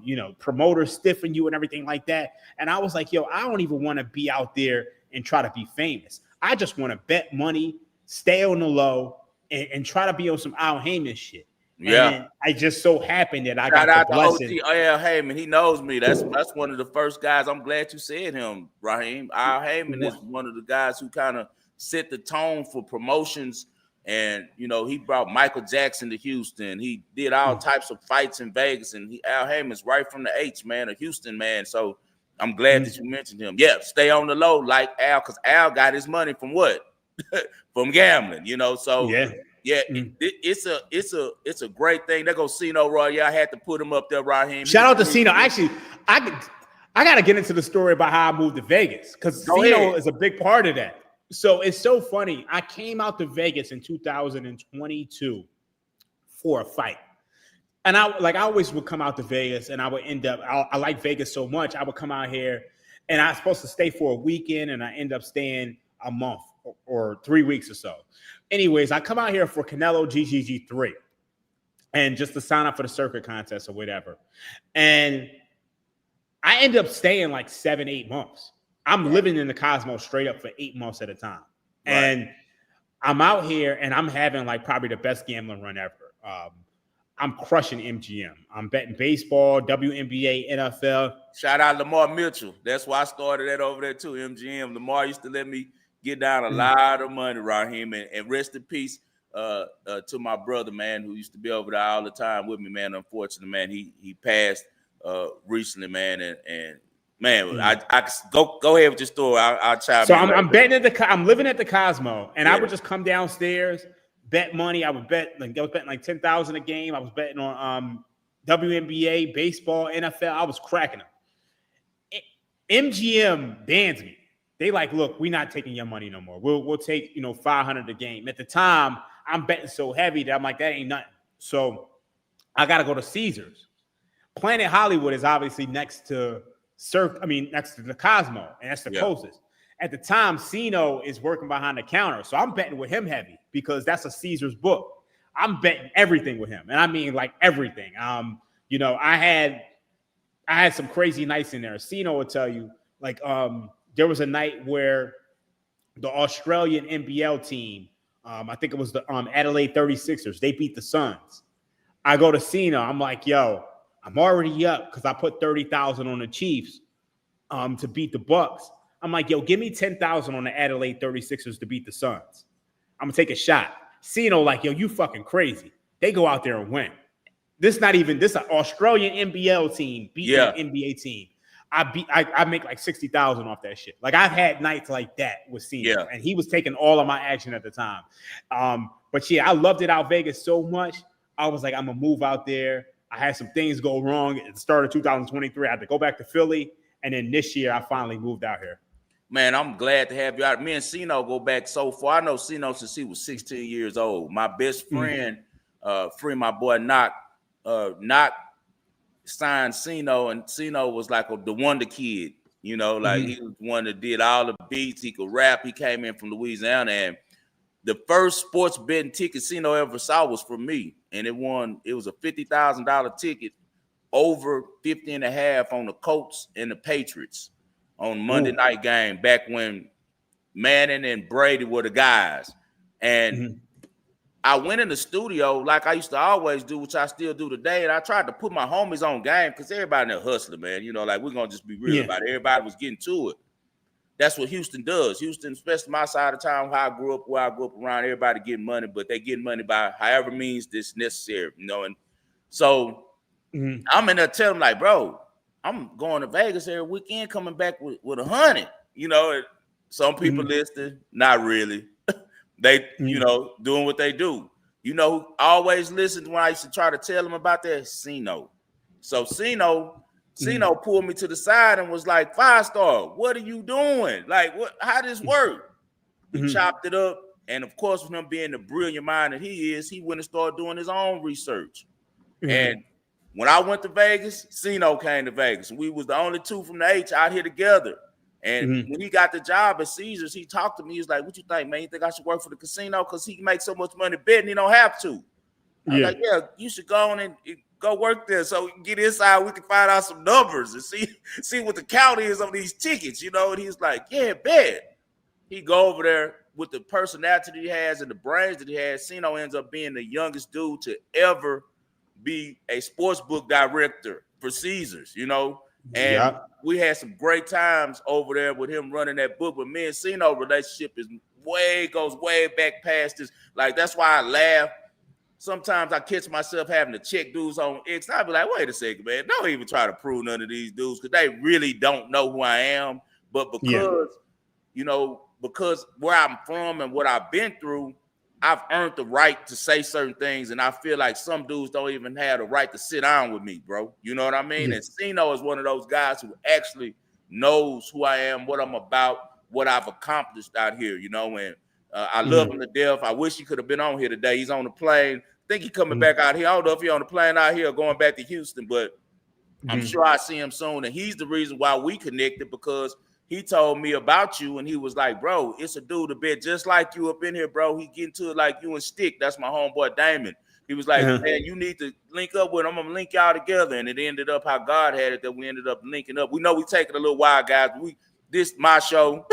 You know, promoters stiffing you and everything like that. And I was like, yo, I don't even want to be out there and try to be famous. I just want to bet money, stay on the low, and try to be on some Al Heyman shit. And I just so happened that I got the blessing. Al Heyman, he knows me. That's one of the first guys. I'm glad you said him, Raheem. Al Heyman is one of the guys who kind of set the tone for promotions. And, you know, he brought Michael Jackson to Houston. He did all types of fights in Vegas. And Al Heyman's right from the H, man, a Houston man. So I'm glad that you mentioned him. Yeah, stay on the low like Al, because Al got his money from what? from gambling, you know. So Yeah. yeah, it's a great thing. There goes Casino Royale. I had to put him up there, Raheem. Shout out to Cino. Actually, I got to get into the story about how I moved to Vegas because Cino is a big part of that. So it's so funny. I came out to Vegas in 2022 for a fight. And I always would come out to Vegas and I would end up, I like Vegas so much. I would come out here and I was supposed to stay for a weekend and I end up staying a month or 3 weeks or so. Anyways, I come out here for Canelo GGG3 and just to sign up for the circuit contest or whatever. And I ended up staying like 7-8 months. I'm living in the Cosmos straight up for 8 months at a time. Right. And I'm out here and I'm having like probably the best gambling run ever. I'm crushing MGM. I'm betting baseball, WNBA, NFL. Shout out Lamar Mitchell. That's why I started that over there too, MGM. Lamar used to let me get down a lot of money, Raheem. And rest in peace to my brother, man, who used to be over there all the time with me, man. Unfortunately, man, he passed recently, man. And man, I go ahead with your story. I'll chime in. So I'm betting I'm living at the Cosmo, and I would just come downstairs, bet money. I was betting like 10,000 a game. I was betting on WNBA, baseball, NFL. I was cracking them. MGM bans me. They like, look, we're not taking your money no more. We'll take 500 a game. At the time, I'm betting so heavy that I'm like, that ain't nothing. So I got to go to Caesars. Planet Hollywood is obviously next to the Cosmo, and that's the closest. At the time, Cino is working behind the counter, so I'm betting with him heavy because that's a Caesars book. I'm betting everything with him, and I mean like everything. I had some crazy nights in there. Cino will tell you, like, there was a night where the Australian NBL team, I think it was the Adelaide 36ers, they beat the Suns. I go to Cino, I'm like, yo, I'm already up because I put 30,000 on the Chiefs to beat the Bucks. I'm like, yo, give me 10,000 on the Adelaide 36ers to beat the Suns. I'm gonna take a shot. Cino like, yo, you fucking crazy. They go out there and win. This an Australian NBL team beat an NBA team. I make like 60,000 off that shit. Like I've had nights like that with Cino, and he was taking all of my action at the time. But yeah, I loved it out Vegas so much. I was like, I'm gonna move out there. I had some things go wrong at the start of 2023. I had to go back to Philly. And then this year, I finally moved out here. Man, I'm glad to have you out. Me and Cino go back so far. I know Cino since he was 16 years old. My best friend, my boy Knock signed Cino, and Cino was like the wonder kid. He was one that did all the beats. He could rap. He came in from Louisiana, and the first sports betting ticket Cino ever saw was from me. And it was a $50,000 ticket, over 50.5 on the Colts and the Patriots on Monday night game back when Manning and Brady were the guys. And I went in the studio like I used to always do, which I still do today. And I tried to put my homies on game because everybody in there hustling, man. Like we're going to just be real about it. Everybody was getting to it. That's what Houston does. Houston, especially my side of town, where I grew up around, everybody getting money, but they getting money by however means this necessary, And so I'm in there telling them, like, bro, I'm going to Vegas every weekend, coming back with 100. Some people listening, not really. They, doing what they do. Who always listened when I used to try to tell them about that? Cino. So Cino pulled me to the side and was like, 5-star, what are you doing? Like, how does this work? We chopped it up. And of course, with him being the brilliant mind that he is, he went and started doing his own research. And when I went to Vegas, Cino came to Vegas. We was the only two from the H out here together. And when he got the job at Caesars, he talked to me. He was like, what you think, man? You think I should work for the casino? Because he can make so much money betting, he don't have to. I was like, yeah, you should go on and go work there so we can get inside. We can find out some numbers and see what the count is on these tickets, And he's like, yeah, bet. He go over there with the personality he has and the brains that he has. Cino ends up being the youngest dude to ever be a sports book director for Caesars, And we had some great times over there with him running that book. But me and Cino relationship goes way back past this. Like, that's why I laugh. Sometimes I catch myself having to check dudes on X. I'll be like, wait a second, man. Don't even try to prove none of these dudes because they really don't know who I am. But because you know, because where I'm from and what I've been through, I've earned the right to say certain things, and I feel like some dudes don't even have the right to sit down with me, bro. You know what I mean? And Cino is one of those guys who actually knows who I am, what I'm about, what I've accomplished out here, you know, and I love him to death. I wish he could have been on here today. He's on the plane. I think he's coming back out here. I don't know if he's on the plane out here or going back to Houston, but I'm sure I see him soon. And he's the reason why we connected, because he told me about you, and he was like, bro, it's a dude a bit just like you up in here, bro. He get into it like you and Stick. That's my homeboy Damon. He was like, man, you need to link up with him. I'm gonna link y'all together. And it ended up how God had it that we ended up linking up. We know we taking a little while, guys. This my show.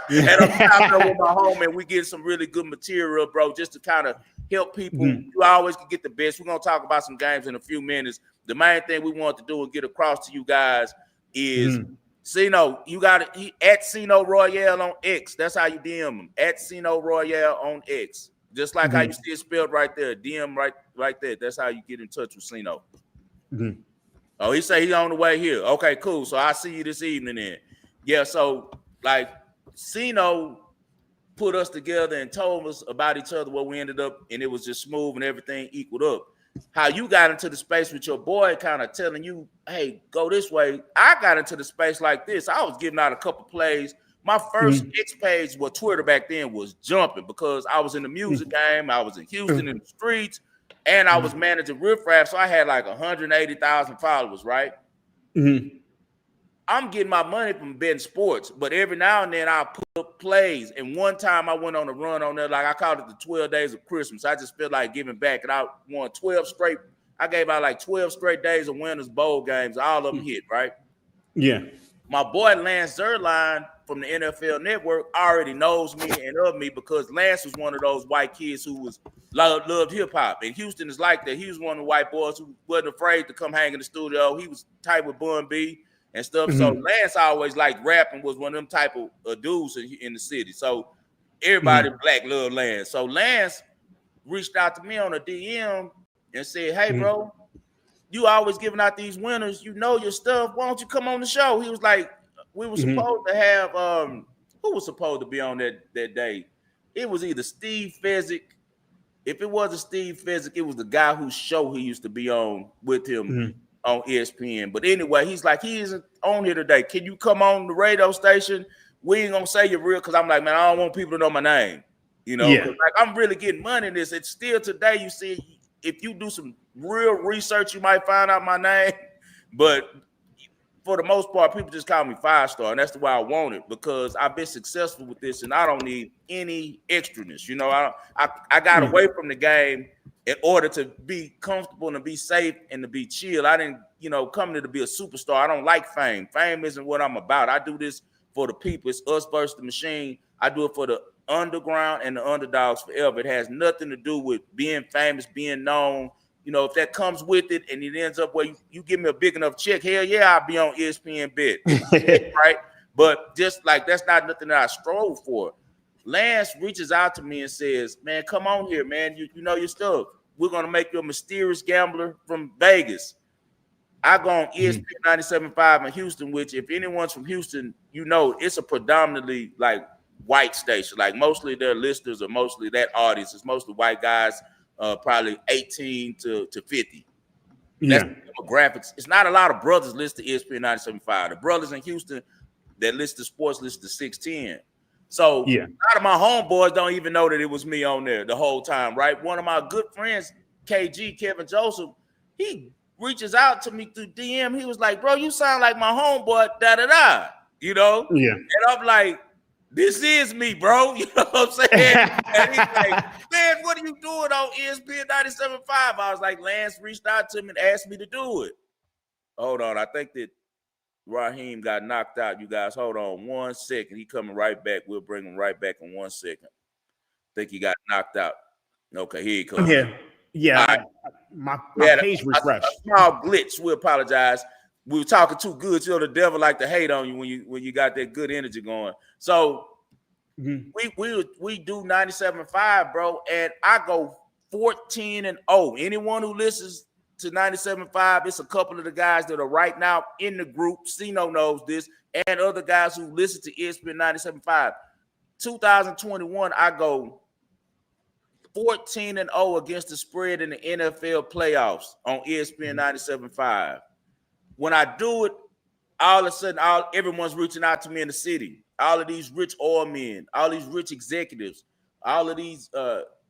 And I'm out there with my home, and we get some really good material, bro, just to kind of help people. You always can get the best. We're gonna talk about some games in a few minutes. The main thing we want to do and get across to you guys is Cino, you got it at Cino Royale on X. That's how you DM him. At Cino Royale on X. Just like how you see it spelled right there. DM right there. That's how you get in touch with Cino. Oh, he say he's on the way here. Okay, cool. So I'll see you this evening then. Yeah, so like Cino put us together and told us about each other, what we ended up, and it was just smooth and everything equaled up. How you got into the space with your boy kind of telling you, hey, go this way. I got into the space like this. I was giving out a couple plays. My first X page, well, Twitter back then was jumping because I was in the music game. I was in Houston in the streets, and I was managing Riff Raff. So I had like 180,000 followers, right? I'm getting my money from betting sports, but every now and then I'll put up plays. And one time I went on a run on there, like I called it the 12 days of Christmas. I just feel like giving back. And I won 12 straight. I gave out like 12 straight days of winners bowl games. All of them hit, right? Yeah. My boy Lance Zerline from the NFL Network already knows me and of me because Lance was one of those white kids who was loved hip hop. And Houston is like that. He was one of the white boys who wasn't afraid to come hang in the studio. He was tight with Bun B and stuff. So Lance always liked rapping, was one of them type of dudes in the city. So everybody black loved Lance. So Lance reached out to me on a DM and said, hey, bro, you always giving out these winners. You know your stuff. Why don't you come on the show? He was like, we were supposed to have, who was supposed to be on that day? It was either Steve Fezzik. If it wasn't Steve Fezzik, it was the guy whose show he used to be on with him on ESPN. But anyway, he's like, he isn't on here today. Can you come on the radio station? We ain't gonna say you're real because I'm like, man, I don't want people to know my name. You know, like I'm really getting money in this. It's still today, you see, if you do some real research, you might find out my name. But for the most part, people just call me 5-star, and that's the way I want it because I've been successful with this, and I don't need any extraness. You know, I got away from the game in order to be comfortable and to be safe and to be chill. I didn't, you know, come here to be a superstar. I don't like fame. Fame isn't what I'm about. I do this for the people. It's us versus the machine. I do it for the underground and the underdogs forever. It has nothing to do with being famous, being known. You know, if that comes with it and it ends up where you give me a big enough check, hell yeah, I'll be on ESPN Bet, right? But just like that's not nothing that I strove for. Lance reaches out to me and says, man, come on here, man. You know your stuff. We're going to make you a mysterious gambler from Vegas. I go on ESPN 97.5 in Houston, which if anyone's from Houston, you know it's a predominantly like white station. Like mostly their listeners are mostly that audience. It's mostly white guys, probably 18 to 50. That's the demographics. It's not a lot of brothers listen to ESPN 97.5. The brothers in Houston that listen to sports listen to 610. So a lot of my homeboys don't even know that it was me on there the whole time, right? One of my good friends, KG, Kevin Joseph, he reaches out to me through DM. He was like, bro, you sound like my homeboy, da-da-da, you know? Yeah. And I'm like, this is me, bro. You know what I'm saying? And he's like, man, what are you doing on ESPN 97.5? I was like, Lance reached out to me and asked me to do it. Hold on. I think that Raheem got knocked out. You guys, hold on 1 second. He coming right back. We'll bring him right back in 1 second. I think he got knocked out. Okay, here he comes. Yeah. Right. My page refreshed. A small glitch. We apologize. We were talking too good. You know, the devil like to hate on you when you got that good energy going. So we do 97.5, bro, and I go 14-0. Anyone who listens to 97.5. It's a couple of the guys that are right now in the group. Sino knows this, and other guys who listen to ESPN 97.5. 2021, I go 14-0 against the spread in the NFL playoffs on ESPN 97.5. When I do it, all of a sudden, everyone's reaching out to me in the city. All of these rich oil men, all these rich executives, all of these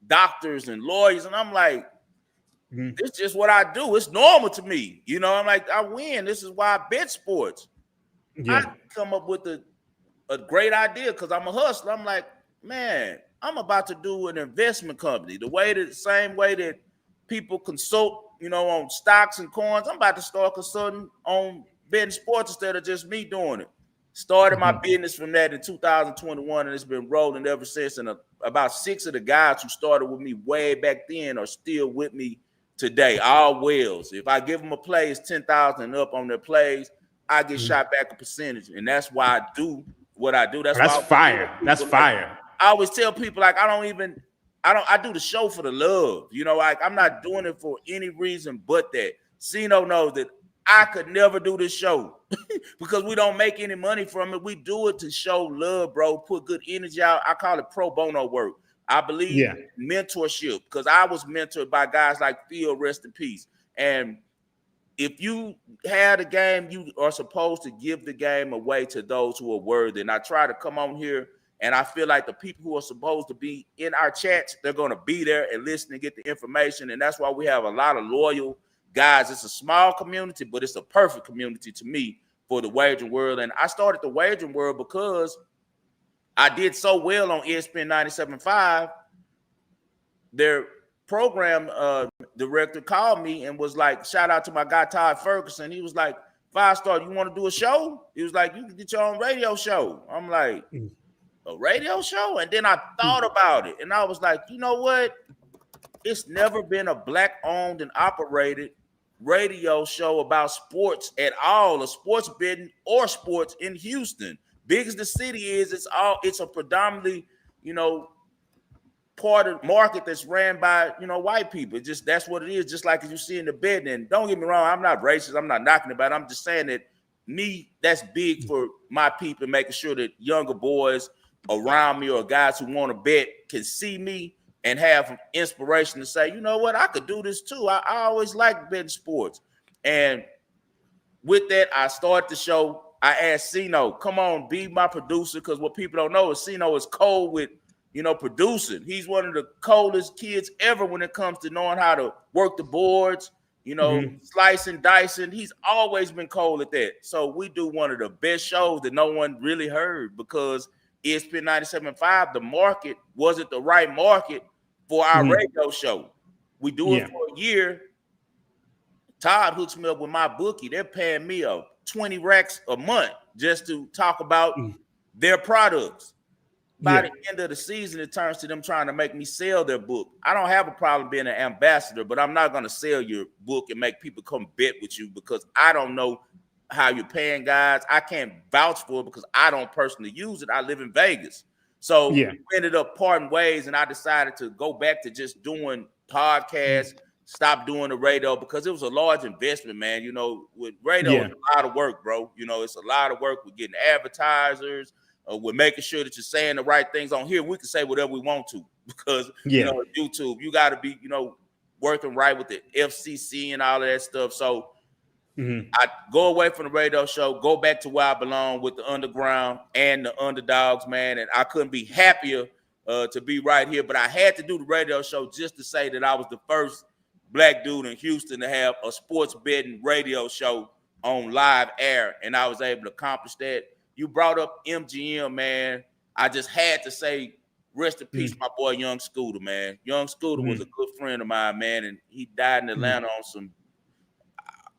doctors and lawyers, and I'm like, it's just what I do. It's normal to me. You know, I'm like, I win. This is why I bet sports. I come up with a great idea because I'm a hustler. I'm like, man, I'm about to do an investment company. The same way that people consult, you know, on stocks and coins, I'm about to start consulting on betting sports instead of just me doing it. Started my business from that in 2021, and it's been rolling ever since. And about 6 of the guys who started with me way back then are still with me today, all whales. If I give them a play, it's 10,000 and up on their plays, I get shot back a percentage. And that's why I do what I do. That's fire. That's fire. I always tell people, like, I do the show for the love. You know, like, I'm not doing it for any reason but that. Sino knows that I could never do this show because we don't make any money from it. We do it to show love, bro, put good energy out. I call it pro bono work. I believe in mentorship because I was mentored by guys like Phil, rest in peace. And if you had a game, you are supposed to give the game away to those who are worthy. And I try to come on here, and I feel like the people who are supposed to be in our chats, they're going to be there and listen and get the information. And that's why we have a lot of loyal guys. It's a small community, but it's a perfect community to me for the wagering world. And I started the wagering world because I did so well on ESPN 97.5. Their program director called me and was like, shout out to my guy, Todd Ferguson. He was like, 5-star, you want to do a show? He was like, you can get your own radio show. I'm like, a radio show? And then I thought about it, and I was like, you know what? It's never been a Black-owned and operated radio show about sports at all, or sports betting or sports in Houston. Big as the city is, it's a predominantly, you know, part of the market that's ran by, you know, white people. That's what it is, just like as you see in the betting. And don't get me wrong, I'm not racist, I'm not knocking about it. I'm just saying that that's big for my people, making sure that younger boys around me or guys who want to bet can see me and have inspiration to say, you know what, I could do this too. I always liked betting sports. And with that, I started the show. I asked Sino, come on, be my producer, because what people don't know is Sino is cold with, you know, producing. He's one of the coldest kids ever when it comes to knowing how to work the boards, you know, slicing, dicing. He's always been cold at that. So we do one of the best shows that no one really heard because ESPN 97.5, the market wasn't the right market for our radio show. We do it for a year. Todd hooks me up with my bookie. They're paying me 20 racks a month just to talk about their products. By the end of the season, it turns to them trying to make me sell their book. I don't have a problem being an ambassador, but I'm not going to sell your book and make people come bet with you because I don't know how you're paying guys. I can't vouch for it because I don't personally use it. I live in Vegas. So we ended up parting ways, and I decided to go back to just doing podcasts, stop doing the radio because it was a large investment, man. You know, with radio, it's a lot of work, bro. You know, it's a lot of work. We're getting advertisers. We're making sure that you're saying the right things on here. We can say whatever we want to because, you know, YouTube, you got to be, you know, working right with the FCC and all of that stuff. So I go away from the radio show, go back to where I belong with the underground and the underdogs, man. And I couldn't be happier to be right here. But I had to do the radio show just to say that I was the first Black dude in Houston to have a sports betting radio show on live air. And I was able to accomplish that. You brought up MGM, man. I just had to say, rest in peace, my boy, Young Scooter, man. Young Scooter was a good friend of mine, man. And he died in Atlanta on some,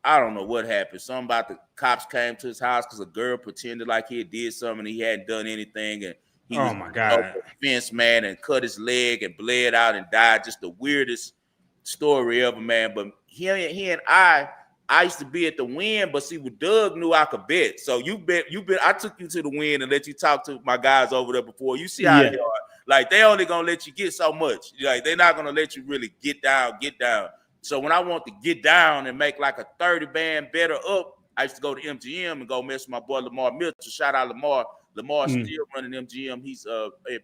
I don't know what happened. Something about the cops came to his house because a girl pretended like he did something and he hadn't done anything. And he was my God, over the fence, man, and cut his leg and bled out and died. Just the weirdest story ever, man. But he and I used to be at the Win, but see, with Doug knew I could bet. So you bet. I took you to the Win and let you talk to my guys over there before. You see how they are. Like, they only gonna let you get so much. Like, they're not gonna let you really get down. So when I want to get down and make like a 30 band better up, I used to go to MGM and go mess with my boy Lamar Mitchell. Shout out Lamar. Lamar's still running MGM. He's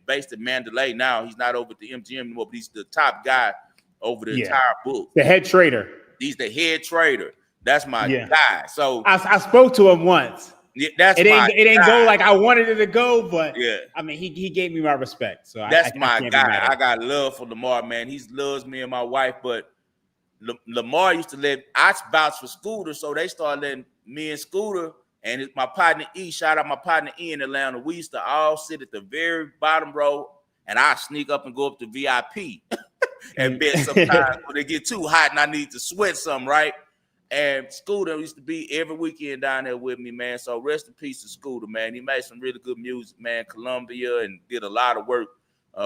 based in Mandalay now. He's not over at the MGM anymore, but he's the top guy over the entire book. The head trader. He's the head trader. That's my guy. So I spoke to him once. Yeah, it didn't go like I wanted it to go, but yeah, I mean he gave me my respect. So that's my guy. I got love for Lamar, man. He loves me and my wife, but Lamar used to let I vouch for Scooter, so they started letting me and Scooter and my partner E, shout out my partner E in Atlanta. We used to all sit at the very bottom row, and I sneak up and go up to VIP and bet sometimes when they get too hot and I need to sweat something, right? And Scooter used to be every weekend down there with me, man. So rest in peace to Scooter, man. He made some really good music, man. Columbia, and did a lot of work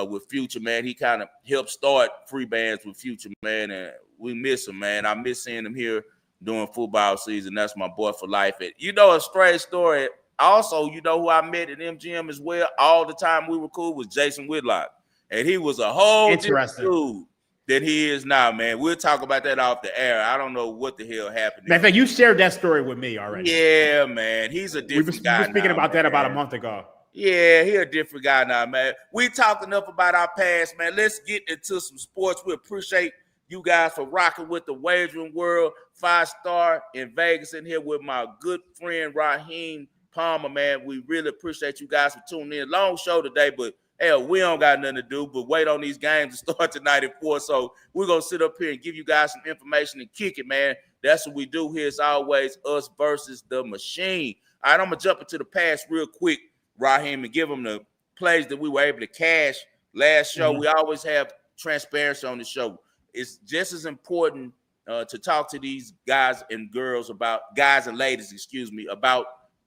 with Future, man. He kind of helped start free bands with Future, man. And we miss him, man. I miss seeing him here during football season. That's my boy for life. And you know, a strange story. Also, you know who I met at MGM as well? All the time we were cool was Jason Whitlock. And he was a whole different dude than he is now, man. We'll talk about that off the air. I don't know what the hell happened. In fact, you shared that story with me already. Yeah, man. He's a different guy. We were speaking about that about a month ago. Yeah, he a different guy now, man. We talked enough about our past, man. Let's get into some sports. We appreciate you guys for rocking with the Wagering World 5-star in Vegas in here with my good friend Raheem Palmer, man. We really appreciate you guys for tuning in. Long show today, but hell, we don't got nothing to do but wait on these games to start tonight at 4. So we're going to sit up here and give you guys some information and kick it, man. That's what we do here. It's always us versus the machine. All right, I'm going to jump into the past real quick, Raheem, and give them the plays that we were able to cash last show. We always have transparency on the show. It's just as important to talk to these guys and girls about, guys and ladies, excuse me, about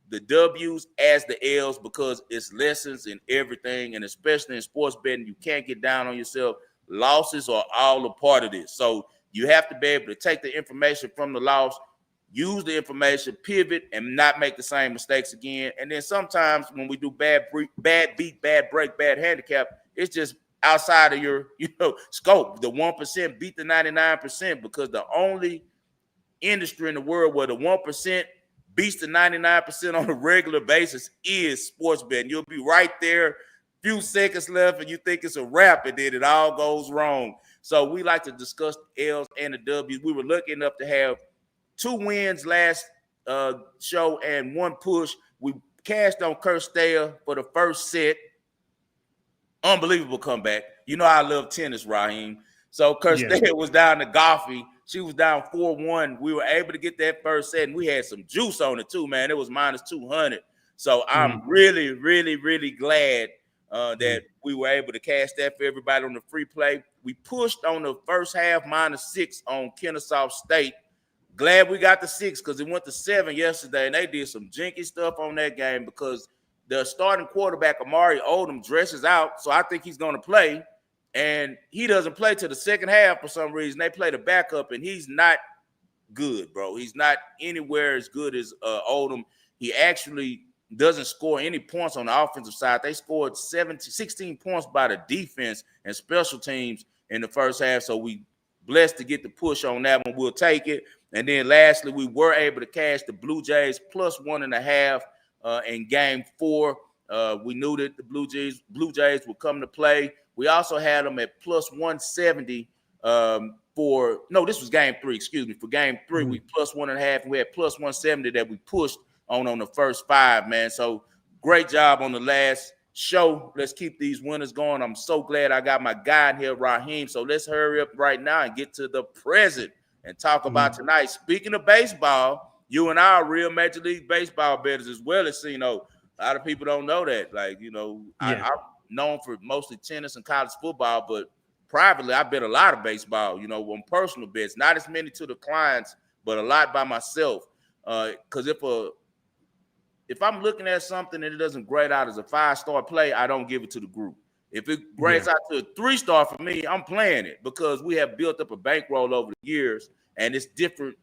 the W's as the L's, because it's lessons in everything, and especially in sports betting, you can't get down on yourself. Losses are all a part of this. So you have to be able to take the information from the loss, use the information, pivot, and not make the same mistakes again. And then sometimes when we do bad beat, bad break, bad handicap, it's just outside of your scope. The 1% beat the 99%, because the only industry in the world where the 1% beats the 99% on a regular basis is sports betting. You'll be right there, few seconds left, and you think it's a wrap, and then it all goes wrong. So we like to discuss the L's and the W's. We were lucky enough to have 2 wins last show and 1 push. We cashed on Kirsteya for the first set. Unbelievable comeback. You know I love tennis, Raheem. So Kirsteya was down to Goffey. She was down 4-1. We were able to get that first set, and we had some juice on it too, man. It was minus 200. So I'm really, really, really glad that we were able to cash that for everybody on the free play. We pushed on the first half minus 6 on Kennesaw State. Glad we got the 6, because it went to 7 yesterday, and they did some jinky stuff on that game because the starting quarterback, Amari Odom, dresses out, so I think he's going to play. And he doesn't play till the second half for some reason. They play the backup, and he's not good, bro. He's not anywhere as good as Odom. He actually doesn't score any points on the offensive side. They scored 16 points by the defense and special teams in the first half. So we blessed to get the push on that one. We'll take it. And then lastly, we were able to cash the Blue Jays plus 1.5 in game 4. We knew that the Blue Jays would come to play. We also had them at plus 170 this was game 3, excuse me. For game 3, we plus 1.5, and we had plus 170 that we pushed on the first 5, man. So great job on the last show. Let's keep these winners going. I'm so glad I got my guy in here, Raheem. So let's hurry up right now and get to the present and talk about tonight. Speaking of baseball, you and I are real Major League Baseball bettors as well as, a lot of people don't know that. I'm known for mostly tennis and college football, but privately, I bet a lot of baseball, on personal bets, not as many to the clients, but a lot by myself. Because if I'm looking at something and it doesn't grade out as a 5-star play, I don't give it to the group. If it grades out to a 3-star for me, I'm playing it, because we have built up a bankroll over the years, and it's different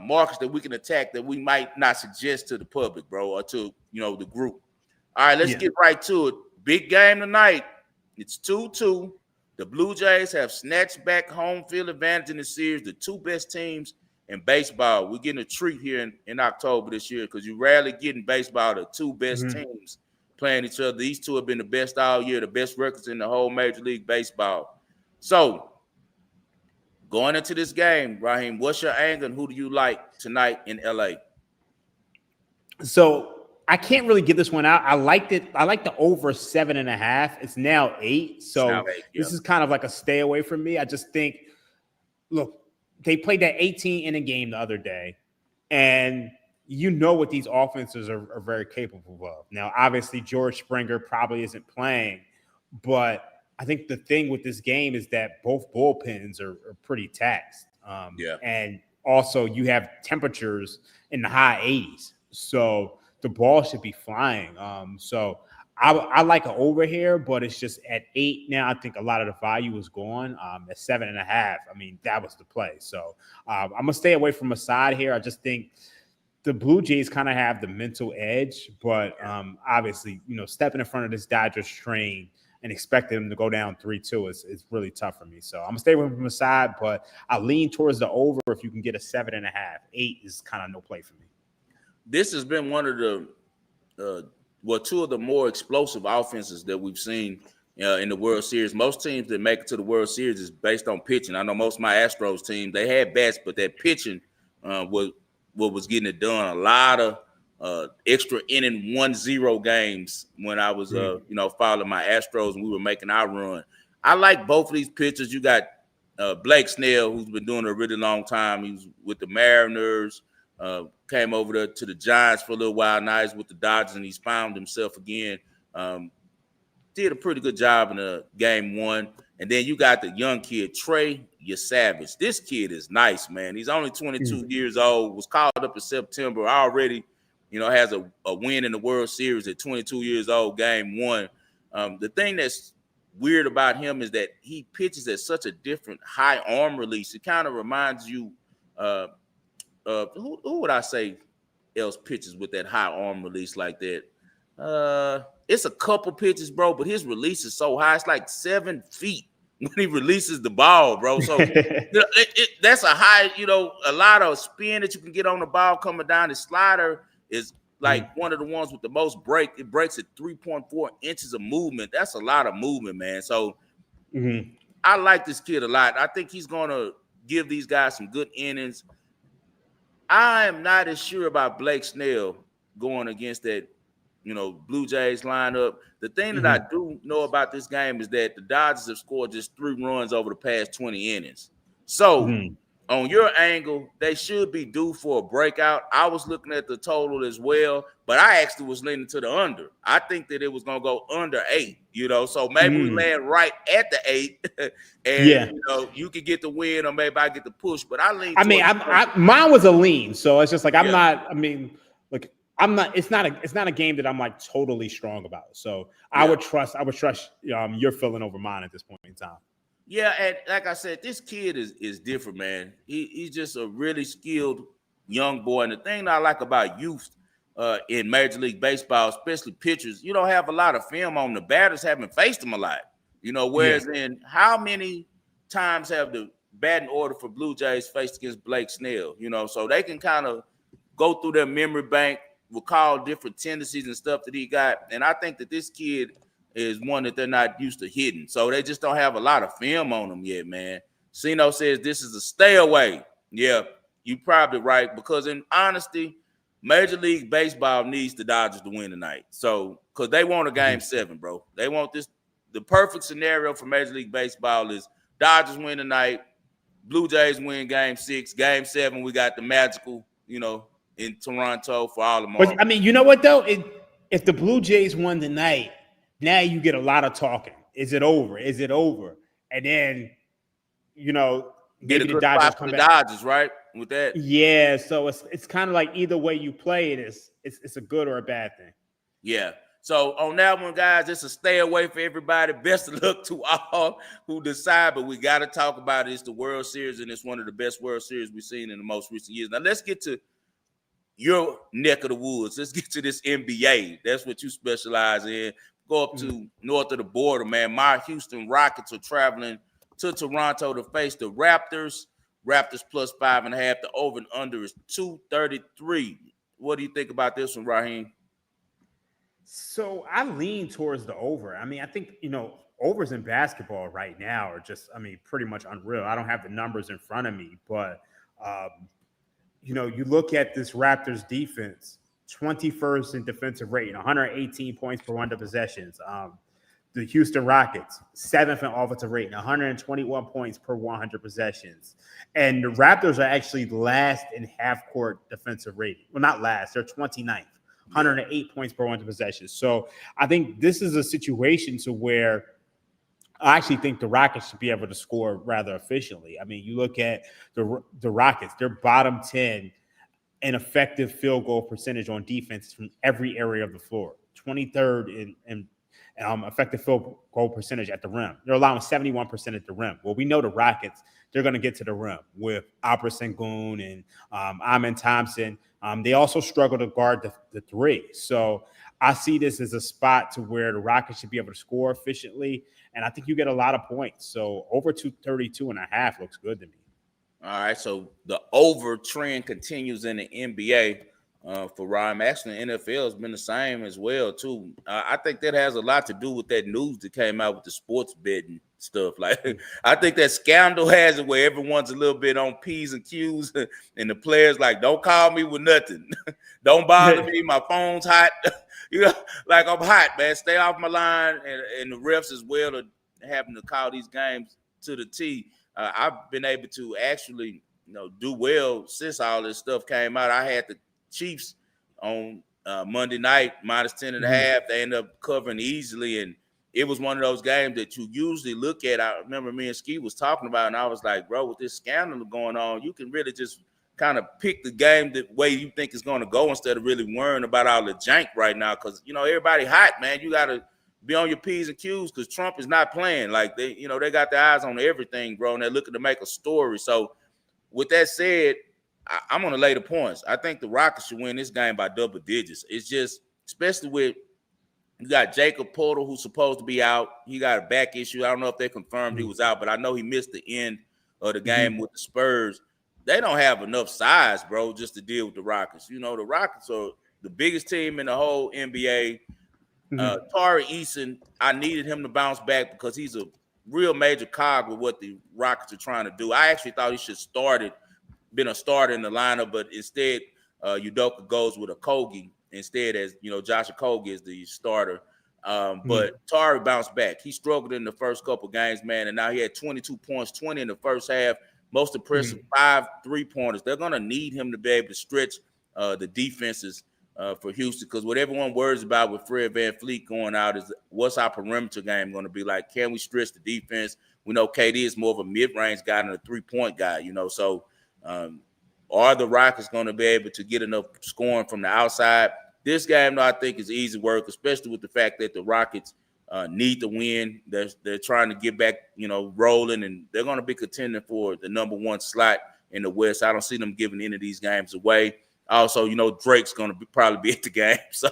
markets that we can attack that we might not suggest to the public, bro, or to, the group. All right, let's get right to it. Big game tonight. It's 2-2. The Blue Jays have snatched back home field advantage in the series. The two best teams in baseball. We're getting a treat here in October this year because you rarely get in baseball the two best teams playing each other. These two have been the best all year, the best records in the whole Major League Baseball. So, going into this game, Raheem, what's your angle and who do you like tonight in LA? So I can't really give this one out. I liked it. I like the over 7.5. It's now 8. So now 8, this is kind of like a stay away from me. I just think, look, they played that 18-inning game the other day, and you know what these offenses are very capable of. Now, obviously, George Springer probably isn't playing, but I think the thing with this game is that both bullpens are pretty taxed. And also you have temperatures in the high 80s. So the ball should be flying. So I like an over here, but it's just at 8 now. I think a lot of the value is gone. At 7.5, I mean, that was the play. So I'm going to stay away from a side here. I just think the Blue Jays kind of have the mental edge, but obviously, stepping in front of this Dodgers train and expecting them to go down 3-2 is really tough for me. So I'm going to stay away from the side, but I lean towards the over if you can get a 7.5. 8 is kind of no play for me. This has been one of the two of the more explosive offenses that we've seen in the World Series. Most teams that make it to the World Series is based on pitching. I know most of my Astros team, they had bats, but that pitching was what was getting it done. A lot of extra inning 1-0 games when I was following my Astros and we were making our run. I like both of these pitchers. You got Blake Snell, who's been doing it a really long time. He was with the Mariners. Came over to the Giants for a little while. Now he's with the Dodgers, and he's found himself again. Did a pretty good job in game 1. And then you got the young kid, Trey Savage. This kid is nice, man. He's only 22 years old, was called up in September, already, has a win in the World Series at 22 years old, game 1. The thing that's weird about him is that he pitches at such a different high arm release. It kind of reminds you who would I say else pitches with that high arm release like that? It's a couple pitches, bro, but his release is so high. It's like 7 feet when he releases the ball, bro. So that's a high, a lot of spin that you can get on the ball coming down. The slider is like one of the ones with the most break. It breaks at 3.4 inches of movement. That's a lot of movement, man. So I like this kid a lot. I think he's going to give these guys some good innings. I am not as sure about Blake Snell going against that, Blue Jays lineup. The thing that I do know about this game is that the Dodgers have scored just 3 runs over the past 20 innings. So on your angle, they should be due for a breakout. I was looking at the total as well, but I actually was leaning to the under. I think that it was going to go under 8, so maybe we land right at the 8 and, you could get the win or maybe I get the push, but I lean. Mine was a lean. So it's just like, it's not a game that I'm like totally strong about. So I would trust your feeling over mine at this point in time. Yeah, and like I said, this kid is different, man. He's just a really skilled young boy. And the thing that I like about youth in Major League Baseball, especially pitchers, you don't have a lot of film on the batters, haven't faced them a lot. Whereas in how many times have the batting order for Blue Jays faced against Blake Snell? So they can kind of go through their memory bank, recall different tendencies and stuff that he got. And I think that this kid is one that they're not used to hitting. So they just don't have a lot of film on them yet, man. Sino says this is a stay away. Yeah, you're probably right. Because in honesty, Major League Baseball needs the Dodgers to win tonight. So, because they want a game 7, bro. They want this. The perfect scenario for Major League Baseball is Dodgers win tonight, Blue Jays win game 6, game 7, we got the magical, in Toronto for all the money. But, you know what, though? If the Blue Jays won tonight, now you get a lot of talking. Is it over? Is it over? And then, maybe the Dodgers come back. Dodgers, right? With that. Yeah, so it's kind of like either way you play it, it's a good or a bad thing. Yeah. So on that one, guys, it's a stay away for everybody. Best of luck to all who decide, but we got to talk about it. It's the World Series, and it's one of the best World Series we've seen in the most recent years. Now, let's get to your neck of the woods. Let's get to this NBA. That's what you specialize in. go up to north of the border, man. My Houston Rockets are traveling to Toronto to face the Raptors. Raptors plus 5.5. The over and under is 233. What do you think about this one, Raheem? So I lean towards the over. I mean, I think, overs in basketball right now are just, pretty much unreal. I don't have the numbers in front of me, but, you look at this Raptors defense, 21st in defensive rating, 118 points per 100 possessions. The Houston Rockets, 7th in offensive rating, 121 points per 100 possessions. And the Raptors are actually last in half-court defensive rating. Well, not last. They're 29th, 108 points per 100 possessions. So I think this is a situation to where I actually think the Rockets should be able to score rather efficiently. I mean, you look at the Rockets, they're bottom 10 in effective field goal percentage on defense from every area of the floor, 23rd in effective field goal percentage at the rim. They're allowing 71% at the rim. Well, we know the Rockets, they're going to get to the rim with Opera Sengun and Amin Thompson. They also struggle to guard the three. So I see this as a spot to where the Rockets should be able to score efficiently. And I think you get a lot of points. So over 232.5 looks good to me. All right, so the over trend continues in the NBA for Raheem. Actually, the NFL has been the same as well, too. I think that has a lot to do with that news that came out with the sports betting stuff. Like, I think that scandal has it where everyone's a little bit on P's and Q's, and the players like, don't call me with nothing. Don't bother me. My phone's hot. Like I'm hot, man. Stay off my line, and the refs as well are having to call these games to the T. I've been able to actually, do well since all this stuff came out. I had the Chiefs on Monday night, minus 10.5. They ended up covering easily, and it was one of those games that you usually look at. I remember me and Ski was talking about, and I was like, bro, with this scandal going on, you can really just kind of pick the game the way you think it's going to go instead of really worrying about all the jank right now because, everybody hot, man. You got to be on your P's and Q's because Trump is not playing. Like, they got their eyes on everything, bro, and they're looking to make a story. So, with that said, I'm going to lay the points. I think the Rockets should win this game by double digits. It's just, especially with you got Jacob Porter, who's supposed to be out. He got a back issue. I don't know if they confirmed he was out, but I know he missed the end of the game with the Spurs. They don't have enough size, bro, just to deal with the Rockets. The Rockets are the biggest team in the whole NBA. Tari Eason, I needed him to bounce back because he's a real major cog with what the Rockets are trying to do. I actually thought he should been a starter in the lineup, but instead Udoka goes with Okogie instead as, Josh Okogie is the starter. But Tari bounced back. He struggled in the first couple games, man, and now he had 22 points, 20 in the first half. Most impressive 5 3-pointers. They're going to need him to be able to stretch the defenses for Houston because what everyone worries about with Fred VanVleet going out is what's our perimeter game going to be like? Can we stretch the defense? We know KD is more of a mid-range guy than a 3-point guy, so are the Rockets going to be able to get enough scoring from the outside? This game, though, I think is easy work, especially with the fact that the Rockets need to win. They're trying to get back, rolling, and they're going to be contending for the number 1 slot in the West. I don't see them giving any of these games away. Also, Drake's going to probably be at the game. So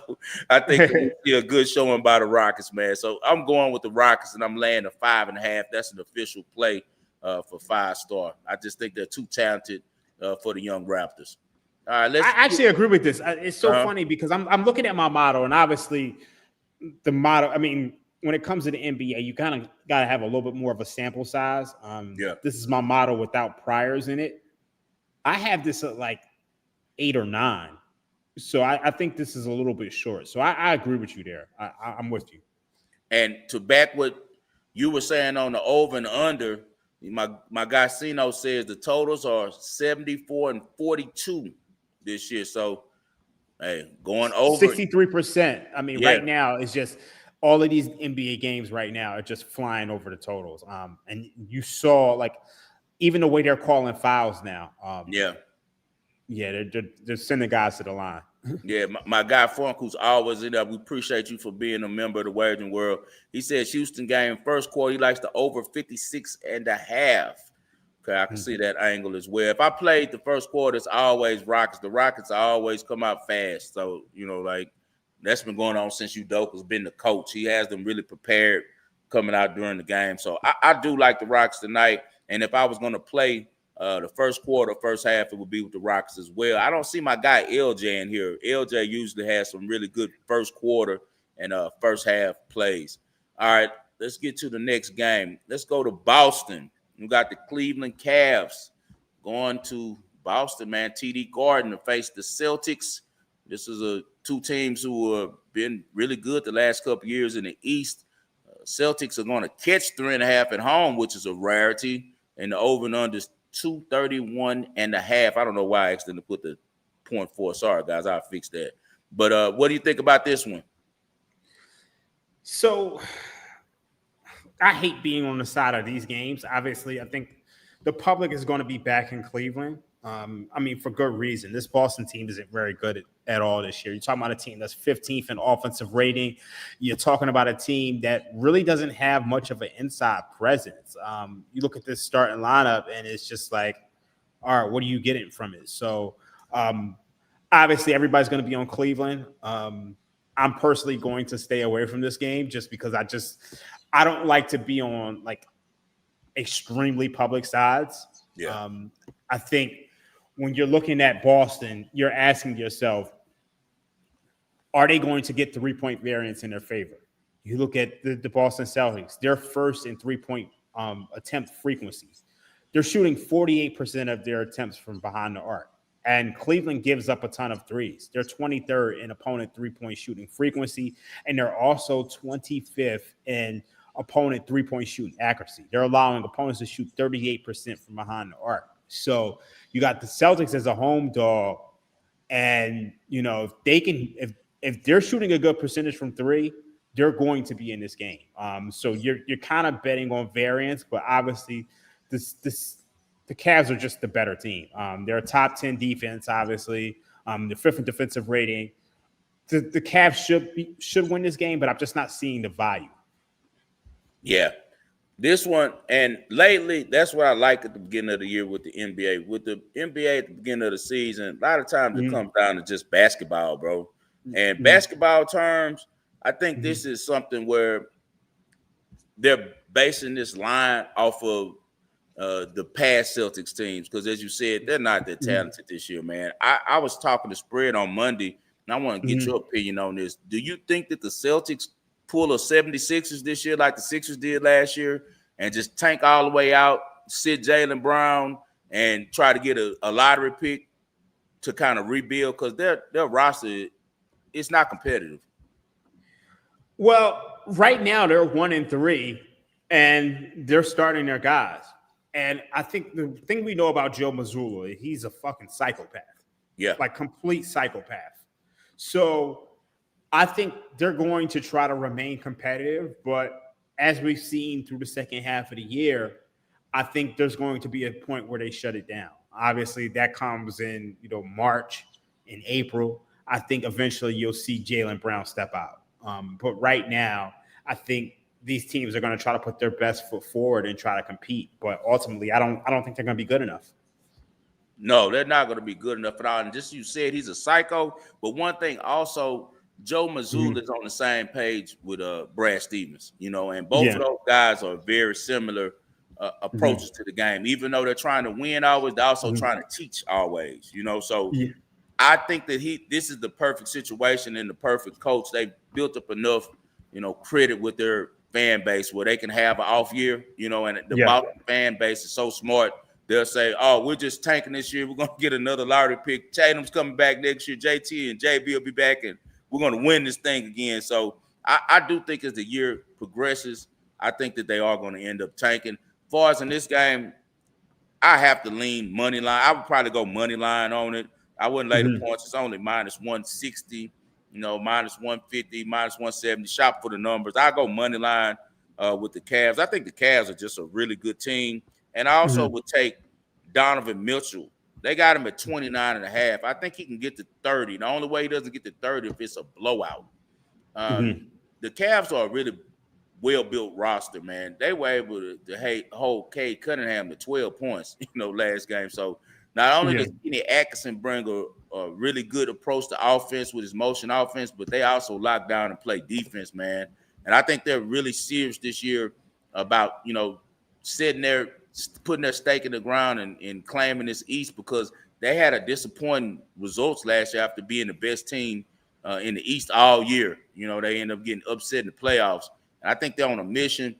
I think it'll be a good showing by the Rockets, man. So I'm going with the Rockets, and I'm laying a 5.5. That's an official play for 5-star. I just think they're too talented for the young Raptors. All right, I actually agree with this. It's so funny because I'm looking at my model, and obviously the model, when it comes to the NBA, you kind of got to have a little bit more of a sample size. This is my model without priors in it. I have this at like 8 or 9. So I think this is a little bit short. So I agree with you there. I'm with you. And to back what you were saying on the over and under, my guy Sino says the totals are 74 and 42 this year. So, hey, going over 63%. Right now it's just all of these NBA games right now are just flying over the totals. And you saw like even the way they're calling fouls now. They're sending guys to the line. My guy Funk, who's always in there, we appreciate you for being a member of the Waging World. He says Houston game first quarter, he likes the over 56.5. Okay, I can see that angle as well. If I played the first quarter, it's always Rockets. The Rockets always come out fast. So, That's been going on since Udoka's been the coach. He has them really prepared coming out during the game. So I do like the Rockets tonight. And if I was going to play the first quarter, first half, it would be with the Rockets as well. I don't see my guy LJ in here. LJ usually has some really good first quarter and first half plays. All right, let's get to the next game. Let's go to Boston. We got the Cleveland Cavs going to Boston, man. TD Garden to face the Celtics. This is two teams who have been really good the last couple years in the East. Celtics are going to catch 3.5 at home, which is a rarity. And the over and under is 231.5. I don't know why I accidentally put the 0.4. Sorry, guys, I'll fix that. But what do you think about this one? So I hate being on the side of these games. Obviously, I think the public is going to be back in Cleveland. I mean, for good reason. This Boston team isn't very good at all this year. You're talking about a team that's 15th in offensive rating. You're talking about a team that really doesn't have much of an inside presence. You look at this starting lineup, and it's just like, all right, what are you getting from it? So, obviously, everybody's going to be on Cleveland. I'm personally going to stay away from this game just because I don't like to be on like extremely public sides. Yeah. I think when you're looking at Boston, you're asking yourself, are they going to get 3-point variance in their favor? You look at the Boston Celtics, they're first in 3-point attempt frequency. They're shooting 48% of their attempts from behind the arc. And Cleveland gives up a ton of threes. They're 23rd in opponent 3-point shooting frequency, and they're also 25th in opponent 3-point shooting accuracy. They're allowing opponents to shoot 38% from behind the arc. So you got the Celtics as a home dog, and you know if they can, if they're shooting a good percentage from three, they're going to be in this game. So you're kind of betting on variance, but obviously the Cavs are just the better team. They're a top 10 defense, obviously. The 5th in defensive rating. The Cavs should win this game, but I'm just not seeing the value. Yeah. This one, and lately, that's what I like at the beginning of the year with the NBA. With the NBA at the beginning of the season, a lot of times it comes down to just basketball, bro. And basketball terms, I think this is something where they're basing this line off of the past Celtics teams, because as you said, they're not that talented this year, man. I was talking to Spread on Monday, and I want to get your opinion on this. Do you think that the Celtics pull a 76ers this year like the Sixers did last year and just tank all the way out, sit Jaylen Brown, and try to get a lottery pick to kind of rebuild? Because their roster, it's not competitive. Well, right now they're 1-3, and they're starting their guys. And I think the thing we know about Joe Mazzulla, he's a fucking psychopath. Yeah. Like complete psychopath. So I think they're going to try to remain competitive, but as we've seen through the second half of the year, I think there's going to be a point where they shut it down. Obviously, that comes in, March, in April. I think eventually you'll see Jaylen Brown step out. But right now, I think these teams are going to try to put their best foot forward and try to compete. But ultimately, I don't think they're going to be good enough. No, they're not going to be good enough at all. And just you said, he's a psycho. But one thing also, Joe Mazzulla is on the same page with Brad Stevens, and both of those guys are very similar approaches to the game. Even though they're trying to win always, they're also trying to teach always, So I think that this is the perfect situation and the perfect coach. They built up enough, credit with their fan base where they can have an off year, and the Boston fan base is so smart. They'll say, oh, we're just tanking this year. We're going to get another lottery pick. Tatum's coming back next year. JT and JB will be back, and we're going to win this thing again. So I do think as the year progresses, I think that they are going to end up tanking. As far as in this game, I have to lean money line. I would probably go money line on it. I wouldn't lay the points. It's only minus 160, minus 150, minus 170. Shop for the numbers. I go money line with the Cavs. I think the Cavs are just a really good team. And I also would take Donovan Mitchell. They got him at 29.5. I think he can get to 30. The only way he doesn't get to 30 if it's a blowout. The Cavs are a really well-built roster, man. They were able to hold Cade Cunningham to 12 points, last game. So Not only does Kenny Atkinson bring a really good approach to offense with his motion offense, but they also lock down and play defense, man. And I think they're really serious this year about, sitting there, putting their stake in the ground and claiming this East, because they had a disappointing results last year after being the best team in the East all year. They end up getting upset in the playoffs. And I think they're on a mission.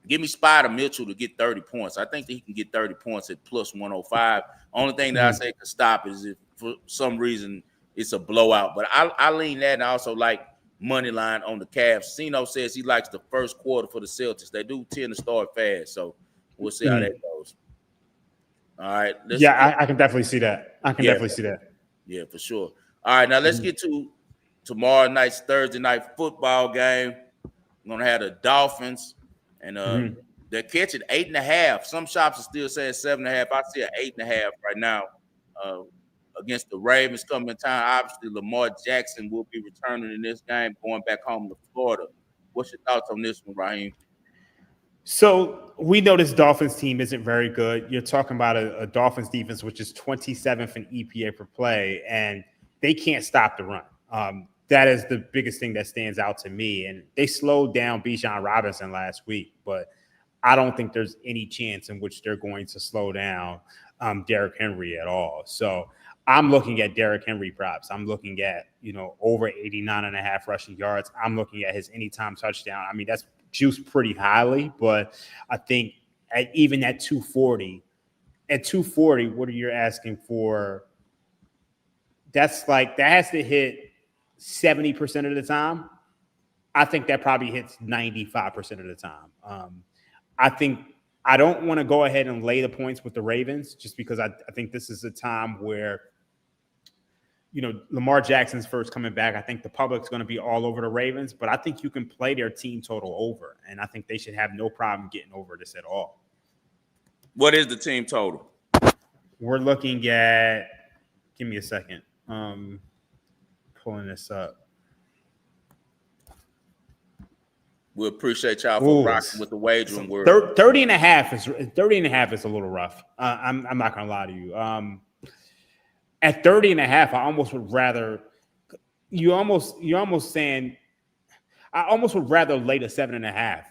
Give me Spider Mitchell to get 30 points. I think that he can get 30 points at plus 105. Only thing that I say could stop is if for some reason it's a blowout. But I lean that, and I also like money line on the Cavs. Sino says he likes the first quarter for the Celtics. They do tend to start fast, so we'll see how that goes. All right. I can definitely see that. Definitely see that. Yeah, for sure. All right, now let's get to tomorrow night's Thursday night football game. We're going to have the Dolphins, and they're catching 8.5. Some shops are still saying 7.5. I see an 8.5 right now against the Ravens coming in town. Obviously, Lamar Jackson will be returning in this game, going back home to Florida. What's your thoughts on this one, Raheem? So we know this Dolphins team isn't very good. You're talking about a Dolphins defense, which is 27th in EPA per play, and they can't stop the run. That is the biggest thing that stands out to me. And they slowed down Bijan Robinson last week, but I don't think there's any chance in which they're going to slow down Derrick Henry at all. So I'm looking at Derrick Henry props. I'm looking at, over 89.5 rushing yards. I'm looking at his anytime touchdown. I mean, that's juiced pretty highly, but I think even at 240, what are you asking for? That has to hit 70% of the time. I think that probably hits 95% of the time. I think I don't want to go ahead and lay the points with the Ravens just because I think this is a time where, Lamar Jackson's first coming back. I think the public's going to be all over the Ravens, but I think you can play their team total over, and I think they should have no problem getting over this at all. What is the team total? We're looking at, give me a second. Pulling this up. We appreciate y'all for rocking with the wagering word. 30.5 is a little rough. I'm not gonna lie to you. At 30.5, I almost would rather you almost saying I almost would rather lay the 7.5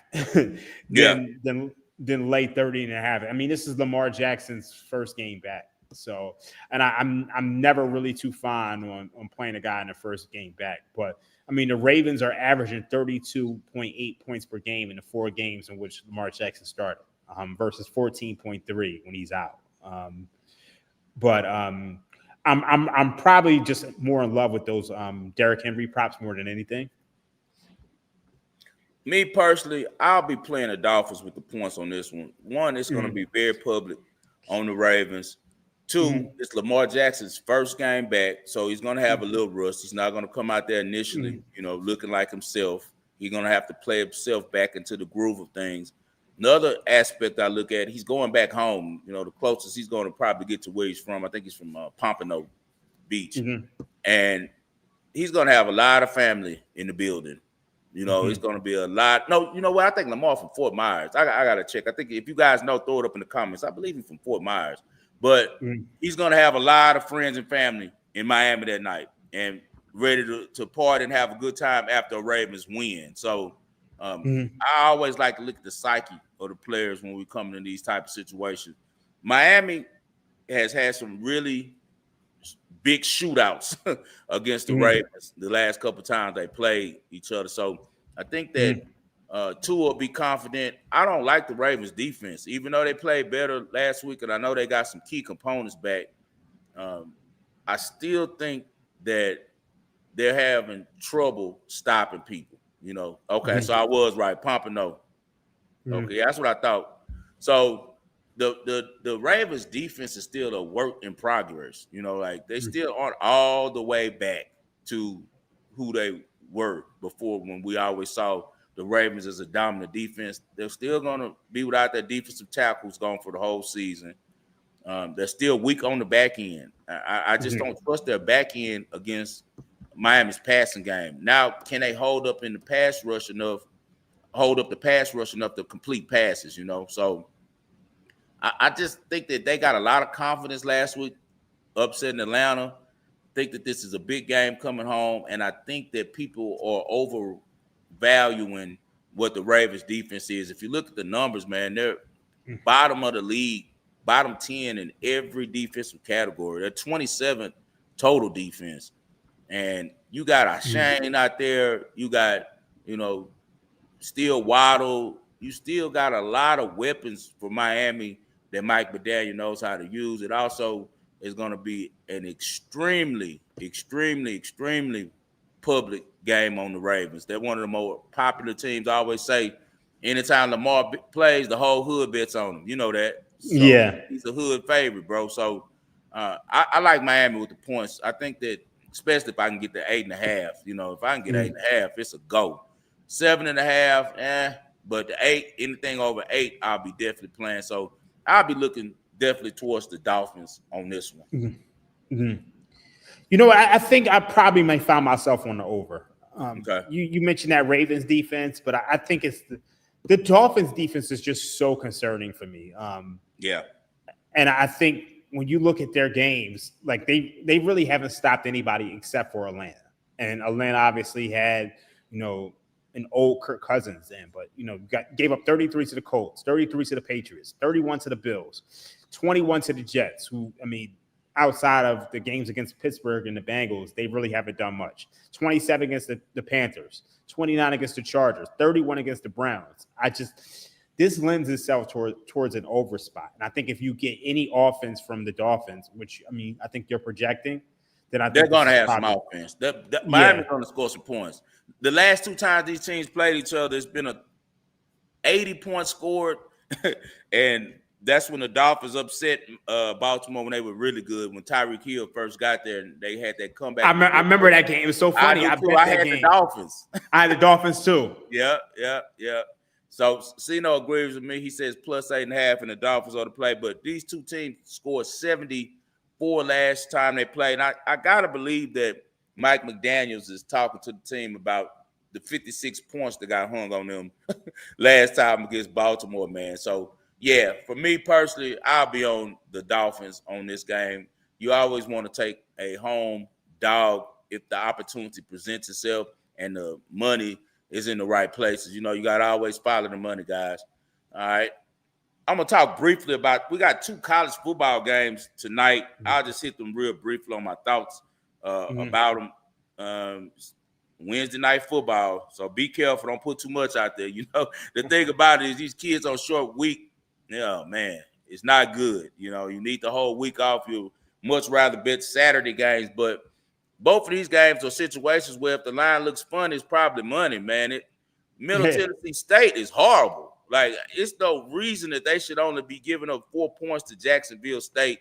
than lay 30.5. I mean, this is Lamar Jackson's first game back. So, and I'm never really too fond on playing a guy in the first game back. But I mean, the Ravens are averaging 32.8 points per game in the 4 games in which Lamar Jackson started, versus 14.3 when he's out. I'm probably just more in love with those Derrick Henry props more than anything. Me personally, I'll be playing the Dolphins with the points on this one. One, it's going to be very public on the Ravens. 2, it's Lamar Jackson's first game back, so he's going to have a little rust. He's not going to come out there initially, looking like himself. He's going to have to play himself back into the groove of things. Another aspect I look at, he's going back home. The closest he's going to probably get to where he's from. I think he's from Pompano Beach. And he's going to have a lot of family in the building. It's going to be a lot. No, you know what? I think Lamar from Fort Myers. I got to check. I think if you guys know, throw it up in the comments. I believe he's from Fort Myers. But he's going to have a lot of friends and family in Miami that night and ready to party and have a good time after a Ravens win. So I always like to look at the psyche of the players when we come into these type of situations. Miami has had some really big shootouts against the Ravens the last couple of times they played each other. So I think that Tua will be confident. I don't like the Ravens defense, even though they played better last week, and I know they got some key components back. I still think that they're having trouble stopping people. Okay, so I was right. Pompano. Okay, that's what I thought. So the Ravens defense is still a work in progress. They still aren't all the way back to who they were before, when we always saw the Ravens as a dominant defense. They're still going to be without their defensive tackles gone for the whole season. They're still weak on the back end. I just don't trust their back end against Miami's passing game. Now, can they hold up the pass rush enough to complete passes, So I just think that they got a lot of confidence last week, upsetting Atlanta. Think that this is a big game coming home, and I think that people are overvaluing what the Ravens defense is. If you look at the numbers, man, they're bottom of the league, bottom 10 in every defensive category. They're 27th total defense. And you got a Shane out there, you got, still Waddle. You still got a lot of weapons for Miami that Mike McDaniel knows how to use. It also is going to be an extremely, extremely, extremely public game on the Ravens. They're one of the more popular teams. I always say, anytime Lamar plays, the whole hood bets on him. You know that. So yeah. He's a hood favorite, bro. So I like Miami with the points. I think that, especially if I can get the 8.5. If I can get 8.5, it's a go. 7.5, but the 8, anything over 8, I'll be definitely playing. So I'll be looking definitely towards the Dolphins on this one. I think I probably may find myself on the over. Okay. You mentioned that Ravens defense, but I think it's the Dolphins defense is just so concerning for me. Yeah. And I think when you look at their games, like they really haven't stopped anybody except for Atlanta. And Atlanta obviously had, an old Kirk Cousins in, but gave up 33 to the Colts, 33 to the Patriots, 31 to the Bills, 21 to the Jets, who, outside of the games against Pittsburgh and the Bengals, they really haven't done much. 27 against the Panthers, 29 against the Chargers, 31 against the Browns. This lends itself towards an over spot. And I think if you get any offense from the Dolphins, which, I think you're projecting, then I think they're going to have some offense. Miami's going to score some points. The last 2 times these teams played each other, it's been a 80-point scored, and that's when the Dolphins upset Baltimore when they were really good. When Tyreek Hill first got there, and they had that comeback. I remember that game. It was so funny. I had the Dolphins. I had the Dolphins too. Yeah. So Cino agrees with me. He says plus 8.5, and the Dolphins are to play. But these two teams scored 74 last time they played. And I gotta believe that Mike McDaniels is talking to the team about the 56 points that got hung on them last time against Baltimore, man. So, yeah, for me personally, I'll be on the Dolphins on this game. You always want to take a home dog if the opportunity presents itself and the money is in the right places. You got to always follow the money, guys. All right. I'm going to talk briefly about – we got 2 college football games tonight. I'll just hit them real briefly on my thoughts about them. Wednesday night football, so be careful. Don't put too much out there. The thing about it is these kids on short week, man, it's not good. You need the whole week off. You'd much rather bet Saturday games, but both of these games are situations where if the line looks fun, it's probably money, man. Middle Tennessee State is horrible. Like, it's no reason that they should only be giving up 4 points to Jacksonville State.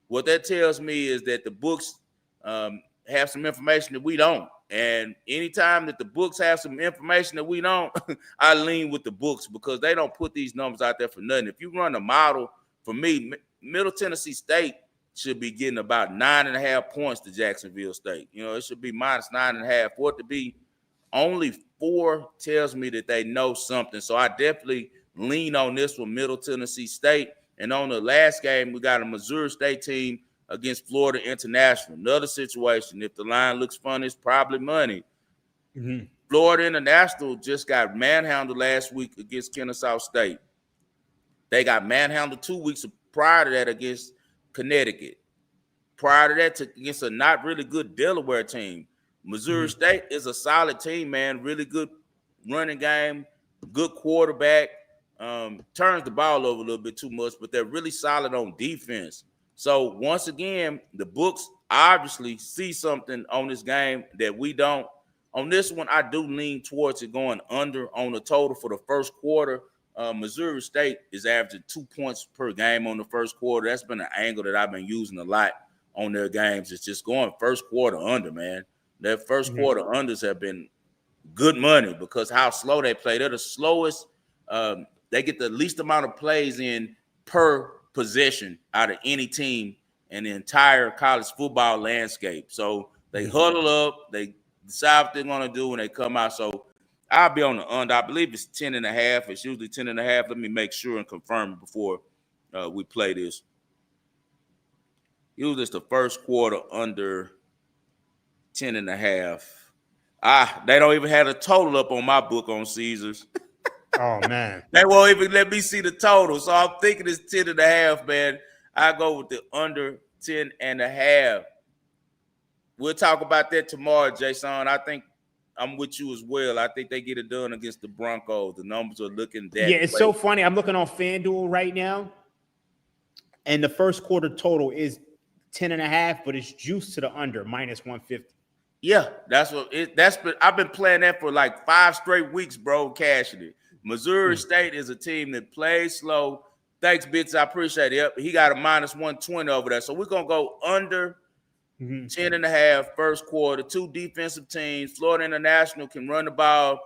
What that tells me is that the books have some information that we don't. And anytime that the books have some information that we don't, I lean with the books because they don't put these numbers out there for nothing. If you run a model, for me, Middle Tennessee State should be getting about 9.5 points to Jacksonville State. It should be minus 9.5. For it to be only 4 tells me that they know something. So I definitely lean on this one, Middle Tennessee State. And on the last game, we got a Missouri State team against Florida International. Another situation. If the line looks fun, it's probably money. Florida International just got manhandled last week against Kennesaw State. They got manhandled 2 weeks prior to that against Connecticut. Prior to that, against a not really good Delaware team. Missouri State is a solid team, man. Really good running game, good quarterback. Turns the ball over a little bit too much, but they're really solid on defense. So once again, the books obviously see something on this game that we don't. On this one, I do lean towards it going under on the total for the first quarter. Missouri State is averaging 2 points per game on the first quarter. That's been an angle that I've been using a lot on their games. It's just going first quarter under, man. Their first quarter unders have been good money because how slow they play. They're the slowest. They get the least amount of plays in per possession out of any team in the entire college football landscape. So they huddle up, they decide what they're going to do when they come out. So I'll be on the under. I believe it's 10.5. It's usually 10.5. Let me make sure and confirm it before we play this. Usually it's the first quarter under 10.5. They don't even have a total up on my book on Caesars. Oh, man. They won't even let me see the total. So I'm thinking it's 10.5, man. I go with the under 10.5. We'll talk about that tomorrow, Jason. I think I'm with you as well. I think they get it done against the Broncos. The numbers are looking that Yeah, it's way. so funny. I'm looking on FanDuel right now, and the first quarter total is 10.5, but it's juiced to the under -150. Yeah, I've been playing that for like 5 straight weeks, bro, cashing it. Missouri State is a team that plays slow. Thanks, Bits. I appreciate it. Yep, he got a -120 over there. So we're going to go under 10.5 first quarter. 2 defensive teams. Florida International can run the ball.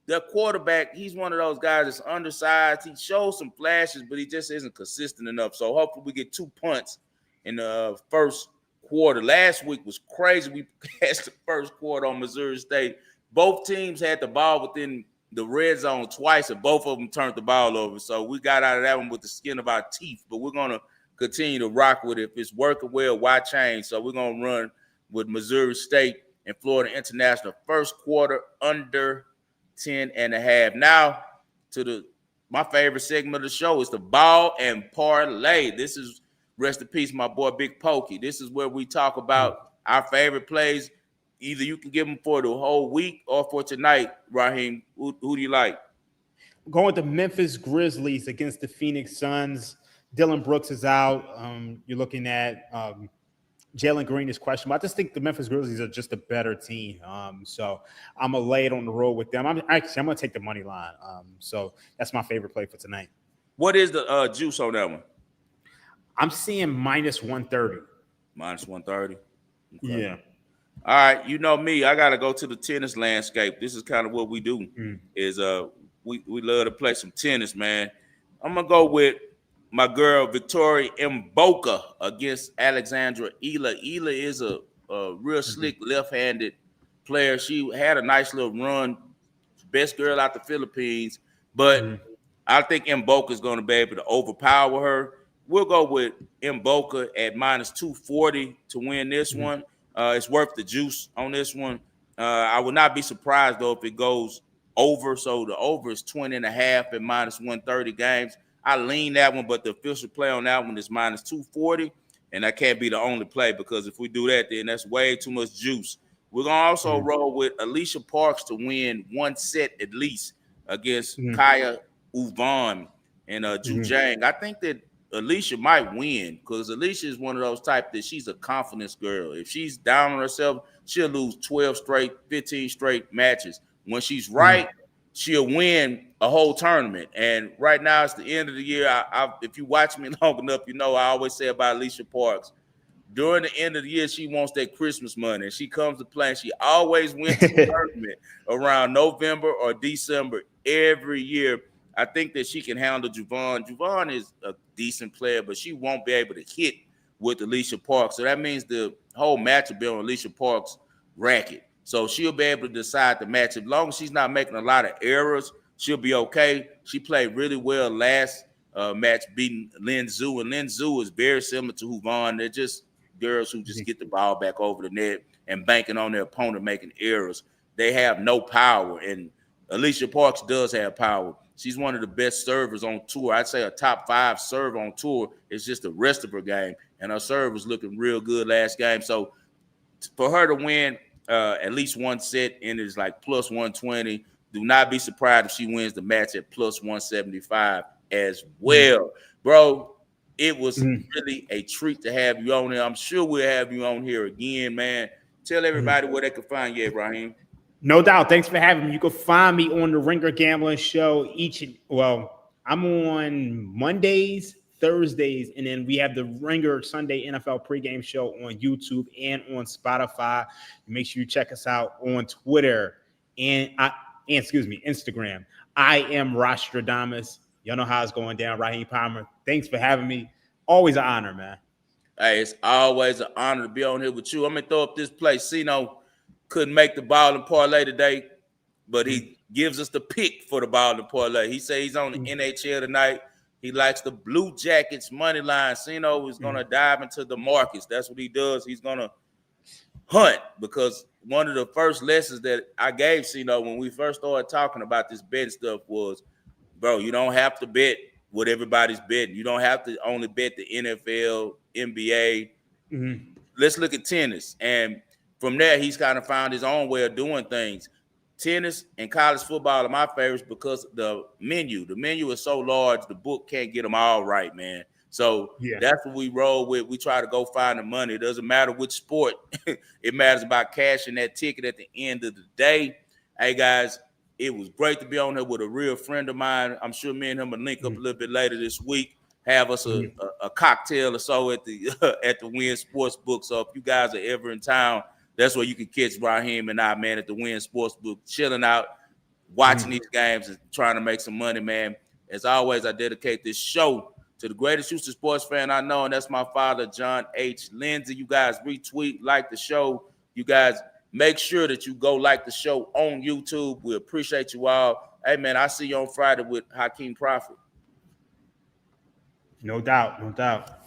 The quarterback, he's one of those guys that's undersized. He shows some flashes, but he just isn't consistent enough. So hopefully we get 2 punts in the first quarter. Last week was crazy. We passed the first quarter on Missouri State. Both teams had the ball within the red zone twice, and both of them turned the ball over. So we got out of that one with the skin of our teeth, but we're going to continue to rock with it. If it's working well, why change? So we're going to run with Missouri State and Florida International first quarter under 10.5. Now to my favorite segment of the show is the ball and parlay. This is, rest in peace, my boy Big Pokey. This is where we talk about our favorite plays. Either you can give them for the whole week or for tonight, Raheem. Who do you like? Going with the Memphis Grizzlies against the Phoenix Suns. Dylan Brooks is out. You're looking at Jalen Green is questionable. I just think the Memphis Grizzlies are just a better team. So I'm going to lay it on the road with them. I'm going to take the money line. So that's my favorite play for tonight. What is the juice on that one? I'm seeing -130. -130? Okay. Yeah. All right, you know me. I got to go to the tennis landscape. This is kind of what we do. Is we love to play some tennis, man. I'm going to go with my girl Victoria Mboka against Alexandra Ela. Ela is a real slick left-handed player. She had a nice little run, best girl out the Philippines, but I think Mboka is going to be able to overpower her. We'll go with Mboka at -240 to win this one. It's worth the juice on this one. I would not be surprised, though, if it goes over. So the over is 20.5 at -130 games. I lean that one, but the official play on that one is -240, and that can't be the only play because if we do that, then that's way too much juice. We're going to also roll with Alicia Parks to win 1 set at least against Kaya Uvan and Ju Jang. I think that Alicia might win because Alicia is one of those type that she's a confidence girl. If she's down on herself, she'll lose 12 straight, 15 straight matches. When she's right, she'll win a whole tournament. And right now, it's the end of the year. If you watch me long enough, you know I always say about Alicia Parks. During the end of the year, she wants that Christmas money. And she comes to play, and she always wins the tournament around November or December every year. I think that she can handle Juvan. Juvan is a decent player, but she won't be able to hit with Alicia Parks. So that means the whole match will be on Alicia Parks' racket. So she'll be able to decide the match. As long as she's not making a lot of errors, she'll be okay. She played really well last match, beating Lin Zhu. And Lin Zhu is very similar to Juvan. They're just girls who just get the ball back over the net and banking on their opponent making errors. They have no power, and Alicia Parks does have power. She's one of the best servers on tour. I'd say a top 5 server on tour. Is just the rest of her game, and her serve was looking real good last game. So for her to win at least 1 set and it's like +120, do not be surprised if she wins the match at +175 as well. Bro, it was really a treat to have you on here. I'm sure we'll have you on here again, man. Tell everybody where they can find you, Raheem. No doubt. Thanks for having me. You can find me on the Ringer Gambling Show I'm on Mondays, Thursdays, and then we have the Ringer Sunday NFL pregame show on YouTube and on Spotify. Make sure you check us out on Twitter and Instagram. I am Rostradamus. Y'all know how it's going down. Raheem Palmer. Thanks for having me. Always an honor, man. Hey, it's always an honor to be on here with you. I'm gonna throw up this play. Sino couldn't make the ball and parlay today, but he gives us the pick for the ball and parlay. He said he's on the NHL tonight. He likes the Blue Jackets money line. Sino is going to dive into the markets. That's what he does. He's going to hunt, because one of the first lessons that I gave Sino when we first started talking about this betting stuff was, bro, you don't have to bet what everybody's betting. You don't have to only bet the NFL, NBA. Let's look at tennis. And from there, he's kind of found his own way of doing things. Tennis and college football are my favorites because the menu is so large, the book can't get them all right, man. So that's what we roll with. We try to go find the money. It doesn't matter which sport. It matters about cashing that ticket at the end of the day. Hey, guys, it was great to be on here with a real friend of mine. I'm sure me and him will link up a little bit later this week. Have us a cocktail or so at the at the Wynn Sportsbook. So if you guys are ever in town, that's where you can catch Raheem and I, man, at the Wynn Sportsbook, chilling out, watching these games and trying to make some money, man. As always, I dedicate this show to the greatest Houston sports fan I know, and that's my father, John H. Lindsay. You guys retweet, like the show. You guys make sure that you go like the show on YouTube. We appreciate you all. Hey, man, I'll see you on Friday with Hakeem Prophet. No doubt, no doubt.